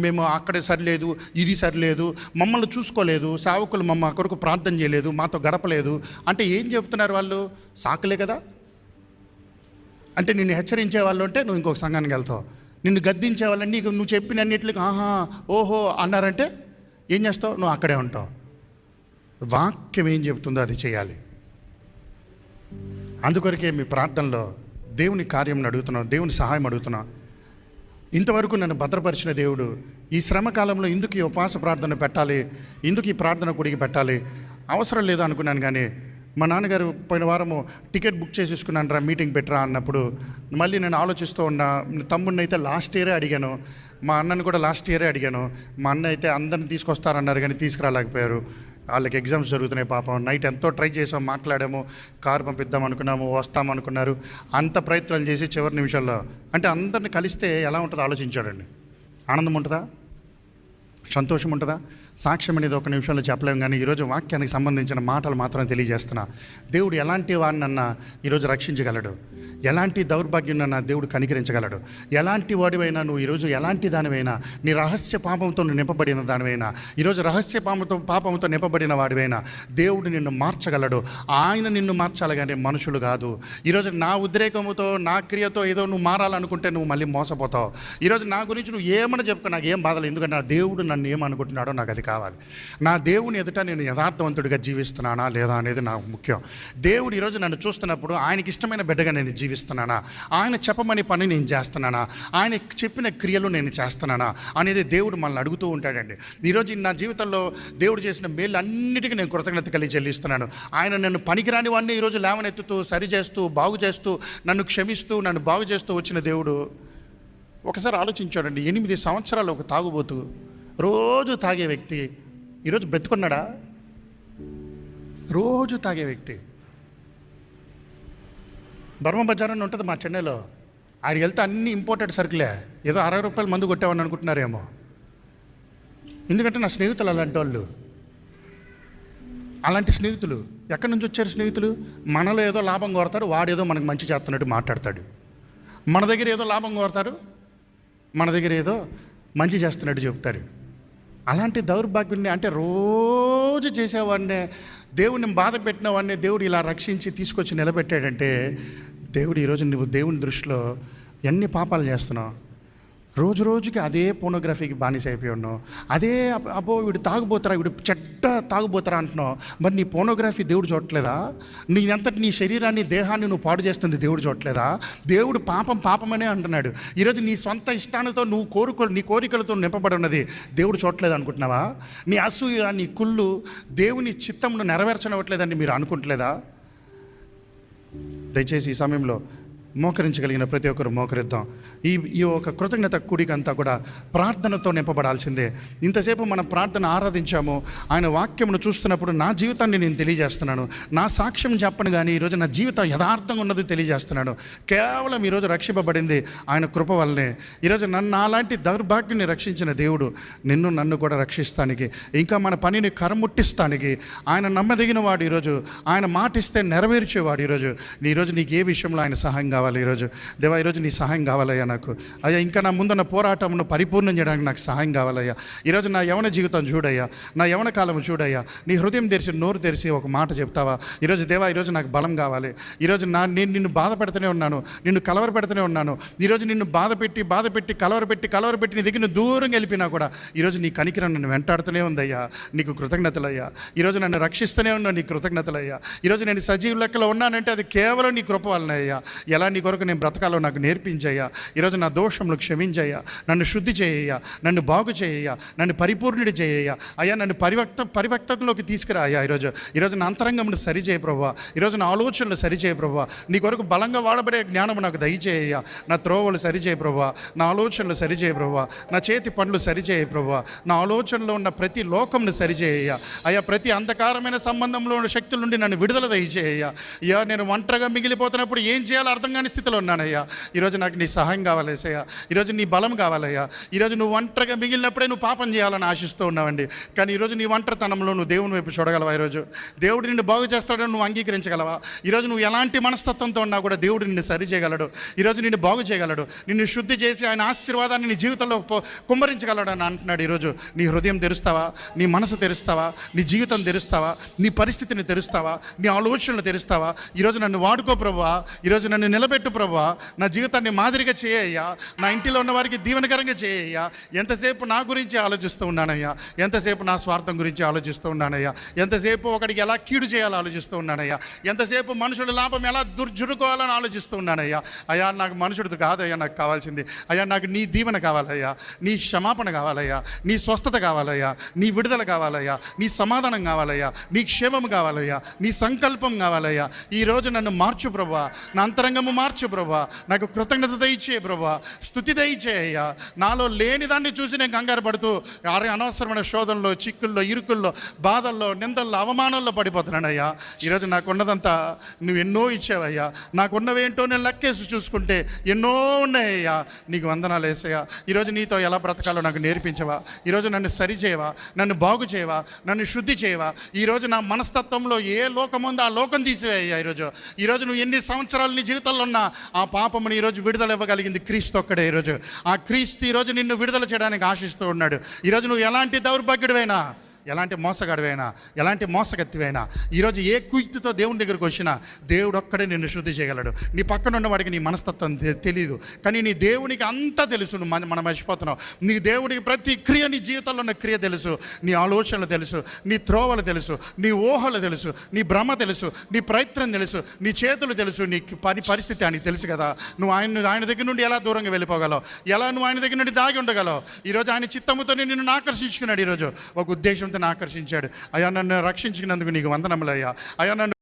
మేము అక్కడే సరిలేదు, ఇది సరిలేదు, మమ్మల్ని చూసుకోలేదు, సేవకులు మమ్మ కొరకు ప్రార్థన చేయలేదు, మాతో గడపలేదు అంటే ఏం చెప్తున్నారు వాళ్ళు? సాకులే కదా. అంటే నిన్ను హెచ్చరించే వాళ్ళు ఉంటే నువ్వు ఇంకొక సంఘానికి వెళ్తావు, నిన్ను గద్దించే వాళ్ళని నీకు నువ్వు చెప్పినన్నిటికి ఆహా ఓహో అన్నారంటే ఏం చేస్తావు? నువ్వు అక్కడే ఉంటావు. వాక్యం ఏం చెబుతుందో అది చేయాలి. అందుకొరకే మీ ప్రార్థనలో దేవుని కార్యం అడుగుతున్నాం, దేవుని సహాయం అడుగుతున్నాం. ఇంతవరకు నన్ను భద్రపరిచిన దేవుడు ఈ శ్రమ కాలంలో ఎందుకు ఈ ఉపవాస ప్రార్థన పెట్టాలి, ఎందుకు ఈ ప్రార్థన గుడికి పెట్టాలి, అవసరం లేదు అనుకున్నాను. కానీ మా నాన్నగారు పోయిన వారము టికెట్ బుక్ చేసేసుకున్నాను రా, మీటింగ్ పెట్టరా అన్నప్పుడు మళ్ళీ నేను ఆలోచిస్తూ ఉన్నా. తమ్ముడిని అయితే లాస్ట్ ఇయరే అడిగాను, మా అన్నని కూడా లాస్ట్ ఇయరే అడిగాను. మా అన్న అయితే అందరిని తీసుకొస్తారన్నారు కానీ తీసుకురాలేకపోయారు. వాళ్ళకి ఎగ్జామ్స్ జరుగుతున్నాయి పాపం. నైట్ ఎంతో ట్రై చేసాం, మాట్లాడాము, కారు పంపిద్దాం అనుకున్నాము, వస్తామనుకున్నారు. అంత ప్రయత్నాలు చేసి చివరి నిమిషాల్లో అంటే అందరిని కలిస్తే ఎలా ఉంటుందో ఆలోచించాడండి. ఆనందం ఉంటుందా? సంతోషం ఉంటుందా? సాక్ష్యం అనేది ఒక నిమిషంలో చెప్పలేము. కానీ ఈరోజు వాక్యానికి సంబంధించిన మాటలు మాత్రం తెలియజేస్తున్నా. దేవుడు ఎలాంటి వాడినన్నా ఈరోజు రక్షించగలడు, ఎలాంటి దౌర్భాగ్యునన్నా దేవుడు కనికరించగలడు. ఎలాంటి వాడివైనా నువ్వు ఈరోజు ఎలాంటి దానివైనా, నీ రహస్య పాపంతో నింపబడిన దానివైనా, ఈరోజు రహస్య పాపంతో నింపబడిన వాడివైనా దేవుడు నిన్ను మార్చగలడు. ఆయన నిన్ను మార్చాలి కానీ మనుషులు కాదు. ఈరోజు నా ఉద్రేకముతో, నా క్రియతో ఏదో నువ్వు మారాలనుకుంటే నువ్వు మళ్ళీ మోసపోతావు. ఈరోజు నా గురించి నువ్వు ఏమని చెప్పుకో, నాకు ఏం బాధలు, ఎందుకంటే నా దేవుడు నన్ను ఏమనుకుంటున్నాడో నాకు అది కావాలి. నా దేవుని ఎదుట నేను యథార్థవంతుడిగా జీవిస్తున్నానా లేదా అనేది నాకు ముఖ్యం. దేవుడు ఈరోజు నన్ను చూస్తున్నప్పుడు ఆయనకి ఇష్టమైన బిడ్డగా నేను జీవిస్తున్నానా, ఆయన చెప్పమని పని నేను చేస్తున్నానా, ఆయన చెప్పిన క్రియలు నేను చేస్తున్నానా అనేది దేవుడు మనల్ని అడుగుతూ ఉంటాడండి. ఈరోజు నా జీవితంలో దేవుడు చేసిన మేలు అన్నిటికీ నేను కృతజ్ఞత కలిగి చెల్లిస్తున్నాను. ఆయన నన్ను పనికిరాని వాడిని ఈరోజు లేవనెత్తుతూ, సరిచేస్తూ, బాగు చేస్తూ, నన్ను క్షమిస్తూ, నన్ను బాగు చేస్తూ వచ్చిన దేవుడు ఒకసారి ఆలోచించాడండి. 8 సంవత్సరాలు ఒక తాగుబోతూ, రోజు తాగే వ్యక్తి ఈరోజు బ్రతుకున్నాడా? రోజు తాగే వ్యక్తి. బర్మ బజార్ అని ఉంటుంది మా చెన్నైలో, ఆడికి వెళ్తే అన్ని ఇంపోర్టెడ్ సరుకులే. ఏదో 60 రూపాయలు మందు కొట్టామని అనుకుంటున్నారేమో. ఎందుకంటే నా స్నేహితులు అలాంటి వాళ్ళు, అలాంటి స్నేహితులు. ఎక్కడి నుంచి వచ్చారు స్నేహితులు? మనలో ఏదో లాభం కోరతారు, వాడేదో మనకు మంచి చేస్తున్నట్టు మాట్లాడతాడు. మన దగ్గర ఏదో లాభం కోరతారు, మన దగ్గర ఏదో మంచి చేస్తున్నట్టు చెప్తారు. అలాంటి దౌర్భాగ్యుడిని అంటే రోజు చేసేవాడినే, దేవుడిని బాధ పెట్టిన వాడిని దేవుడు ఇలా రక్షించి తీసుకొచ్చి నిలబెట్టాడంటే, దేవుడు ఈరోజు నువ్వు దేవుని దృష్టిలో ఎన్ని పాపాలు చేస్తున్నావు? రోజు రోజుకి అదే పోనోగ్రఫీకి బానిస అయిపోయి ఉన్నావు. అదే అబ్బో వీడు తాగుబోతారా, వీడు చెడ్డ తాగుబోతారా అంటున్నావు. మరి నీ పోనోగ్రఫీ దేవుడు చూడట్లేదా? నీంతటి నీ శరీరాన్ని, దేహాన్ని నువ్వు పాడు చేస్తుంది దేవుడు చూడట్లేదా? దేవుడు పాపమనే అంటున్నాడు. ఈరోజు నీ సొంత ఇష్టాలతో నువ్వు నీ కోరికలతో నింపబడి ఉన్నది దేవుడు చూడట్లేదు అనుకుంటున్నావా? నీ అసూయ, నీ కుళ్ళు దేవుని చిత్తంను నెరవేర్చనివ్వట్లేదని మీరు అనుకుంటలేదా? దయచేసి ఈ సమయంలో మోకరించగలిగిన ప్రతి ఒక్కరు మోకరిద్దాం. ఈ ఈ ఒక కృతజ్ఞత కూడిక అంతా కూడా ప్రార్థనతో నింపబడాల్సిందే. ఇంతసేపు మనం ప్రార్థన ఆరాధించాము. ఆయన వాక్యమును చూస్తున్నప్పుడు నా జీవితాన్ని నేను తెలియజేస్తున్నాను, నా సాక్ష్యం చెప్పను, కానీ ఈరోజు నా జీవితం యథార్థంగా ఉన్నది తెలియజేస్తున్నాను. కేవలం ఈరోజు రక్షింపబడింది ఆయన కృప వల్లనే. ఈరోజు నన్ను అలాంటి దౌర్భాగ్యాన్ని రక్షించిన దేవుడు నన్ను కూడా రక్షిస్తానికి, ఇంకా మన పనిని కరముట్టిస్తానికి ఆయన నమ్మదగిన వాడు. ఈరోజు ఆయన మాట ఇస్తే నెరవేర్చేవాడు. ఈరోజు నీకు ఏ విషయంలో ఆయన సహాయం కావాలి? దేవా, ఈరోజు నీ సహాయం కావాలయ్యా నాకు. అయ్యా, ఇంకా నా ముందున్న పోరాటంను పరిపూర్ణం చేయడానికి నాకు సహాయం కావాలయ్యా. ఈరోజు నా యవన జీవితం చూడయ్యా, నా యవన కాలం చూడయ్యా. నీ హృదయం తెరిచి, నోరు తెరిచి ఒక మాట చెప్తావా? దేవా, ఈరోజు నాకు బలం కావాలి. ఈరోజు నేను నిన్ను బాధ పెడుతూనే ఉన్నాను, నిన్ను కలవర పెడుతూనే ఉన్నాను. ఈరోజు నిన్ను బాధ పెట్టి కలవరపెట్టి నీ దగ్గర దూరంగా వెళ్ళిపోయినా కూడా ఈరోజు నీ కనికరం నన్ను వెంటాడుతూనే ఉందయ్యా. నీకు కృతజ్ఞతలయ్యా. ఈరోజు నన్ను రక్షిస్తూనే ఉన్నా, నీ కృతజ్ఞతలయ్యా. ఈరోజు నేను సజీవ లెక్కలో ఉన్నానంటే అది కేవలం నీ కృప వలనయ్యా. ఎలా నీ కొరకు నేను బ్రతకాలో నాకు నేర్పించయ్యా. ఈరోజు నా దోషములు క్షమించయ్యా, నన్ను శుద్ధి చేయ్యా, నన్ను బాగు చేయ్యా, నన్ను పరిపూర్ణుడి చేయ్యా. అయ్యా, నన్ను పరివక్తలోకి తీసుకురా అయ్యా. ఈరోజు నా అంతరంగమును సరిచేయ ప్రభువా. ఈరోజు నా ఆలోచనలు సరిచేయ ప్రభువా. నీ కొరకు బలంగా వాడబడే జ్ఞానము నాకు దయచేయ్యా. నా త్రోవలు సరిచేయ ప్రభువా, నా ఆలోచనలు సరిచేయ ప్రభువా, నా చేతి పనులు సరిచేయ ప్రభువా, నా ఆలోచనలో ఉన్న ప్రతి లోకంను సరిచేయ అయ్యా. ప్రతి అంధకారమైన సంబంధంలో ఉన్న శక్తుల నుండి నన్ను విడుదల దయచేయ్యా. అయ్యా, నేను ఒంటరిగా మిగిలిపోతున్నప్పుడు ఏం చేయాలో అర్థం కాని స్థితిలో ఉన్నానయ్యా. ఈరోజు నాకు నీ సహాయం కావాలేసయ్యా. ఈరోజు నీ బలం కావాలయ్యా. ఈరోజు నువ్వు ఒంటరిగా మిగిలినప్పుడే నువ్వు పాపం చేయాలని ఆశిస్తూ ఉన్నావండి. కానీ ఈరోజు నీ ఒంటరితనంలో నువ్వు దేవుని వైపు చూడగలవా? దేవుడు నిన్ను బాగు చేస్తాడని నువ్వు అంగీకరించగలవా? ఈరోజు నువ్వు ఎలాంటి మనస్తత్వంతో ఉన్నా కూడా దేవుడు నిన్ను సరి చేయగలడు. ఈరోజు నిన్ను బాగు చేయగలడు, నిన్ను శుద్ధి చేసి ఆయన ఆశీర్వాదాన్ని నీ జీవితంలో కుమ్మరించగలడు అని అంటున్నాడు. ఈరోజు నీ హృదయం తెరుస్తావా? నీ మనసు తెరుస్తావా? నీ జీవితం తెరుస్తావా? నీ పరిస్థితిని తెరుస్తావా? నీ ఆలోచనలు తెరుస్తావా? ఈరోజు నన్ను వాడుకో ప్రభువా. ఈరోజు నన్ను నిలబెట్టు ప్రభువా. నా జీవితాన్ని మాదిరిగా చేయ్యా. నా ఇంటిలో ఉన్న వారికి దీవెనకరంగా చేయ్యా. ఎంతసేపు నా గురించి ఆలోచిస్తూ ఉన్నానయ్యా, ఎంతసేపు నా స్వార్థం గురించి ఆలోచిస్తూ ఉన్నానయ్యా, ఎంతసేపు ఒకడికి ఎలా కీడు చేయాలో ఆలోచిస్తూ ఉన్నానయ్యా, ఎంతసేపు మనుషుల లాభం ఎలా దుర్జురుకోవాలని ఆలోచిస్తూ ఉన్నానయ్యా. అయ్యా, నాకు మనుషుడిది కాదయ్యా నాకు కావాల్సింది. అయ్యా, నాకు నీ దీవెన కావాలయ్యా, నీ క్షమాపణ కావాలయ్యా, నీ స్వస్థత కావాలయ్యా, నీ విడుదల కావాలయ్యా, నీ సమాధానం కావాలయ్యా, నీ క్షేమం కావాలయ్యా, నీ సంకల్పం కావాలయ్యా. ఈరోజు నన్ను మార్చు ప్రభువా, నా అంతరంగము మార్చు ప్రభువా. నాకు కృతజ్ఞత దయచేయ ప్రభువా, స్తుతి దయచేయ్యా. నాలో లేని దాన్ని చూసి నేను కంగారు పడుతూ అనవసరమైన శోధనలో, చిక్కుల్లో, ఇరుకుల్లో, బాధల్లో, నిందల్లో, అవమానాల్లో పడిపోతున్నానయ్యా. ఈరోజు నాకున్నదంతా నువ్వు ఎన్నో ఇచ్చావయ్యా. నాకున్నవేంటో నేను లెక్కేసి చూసుకుంటే ఎన్నో ఉన్నాయ్యా. నీకు వందనాలు వేసయ్యా. ఈరోజు నీతో ఎలా బ్రతకాలో నాకు నేర్పించవా. ఈరోజు నన్ను సరిచేయవా, నన్ను బాగు చేయవా, నన్ను శుద్ధి చేయవా. ఈరోజు నా మనస్తత్వంలో ఏ లోకం ఉందో ఆ లోకం తీసివేయ్యా. ఈరోజు నువ్వు ఎన్ని సంవత్సరాలు నీ జీవితంలో ఉన్నా ఆ పాపముని ఈరోజు విడుదల ఇవ్వగలిగింది క్రీస్తు ఒక్కడే. ఆ క్రీస్తు ఈరోజు నిన్ను విడుదల చేయడానికి ఆశిస్తూ ఉన్నాడు. ఈరోజు నువ్వు ఎలాంటి దౌర్భాగ్యుడివైనా, ఎలాంటి మోసగాడివైనా, ఎలాంటి మోసగత్తివైనా, ఈరోజు ఏ కుయుక్తితో దేవుని దగ్గరకు వచ్చినా దేవుడు ఒక్కడే నిన్ను శుద్ధి చేయగలడు. నీ పక్కన ఉన్నవాడికి నీ మనస్తత్వం తెలియదు, కానీ నీ దేవునికి అంతా తెలుసు. మనం మర్చిపోతున్నావు. నీ దేవుడికి ప్రతి క్రియ, నీ జీవితంలో ఉన్న క్రియ తెలుసు, నీ ఆలోచనలు తెలుసు, నీ త్రోవలు తెలుసు, నీ ఊహలు తెలుసు, నీ భ్రమ తెలుసు, నీ ప్రయత్నం తెలుసు, నీ చేతులు తెలుసు, నీ పరిస్థితి ఆయనకి తెలుసు కదా. నువ్వు ఆయన దగ్గర నుండి ఎలా దూరంగా వెళ్ళిపోగలవు, ఎలా నువ్వు ఆయన దగ్గర నుండి దాగి ఉండగలవు. ఈరోజు ఆయన చిత్తముతో నిన్ను ఆకర్షించుకున్నాడు. ఈరోజు ఒక ఉద్దేశంతో ఆకర్షించాడు. అయ్యా, నన్ను రక్షించినందుకు నీకు వందనములయ్యా. అయ్యా, నన్ను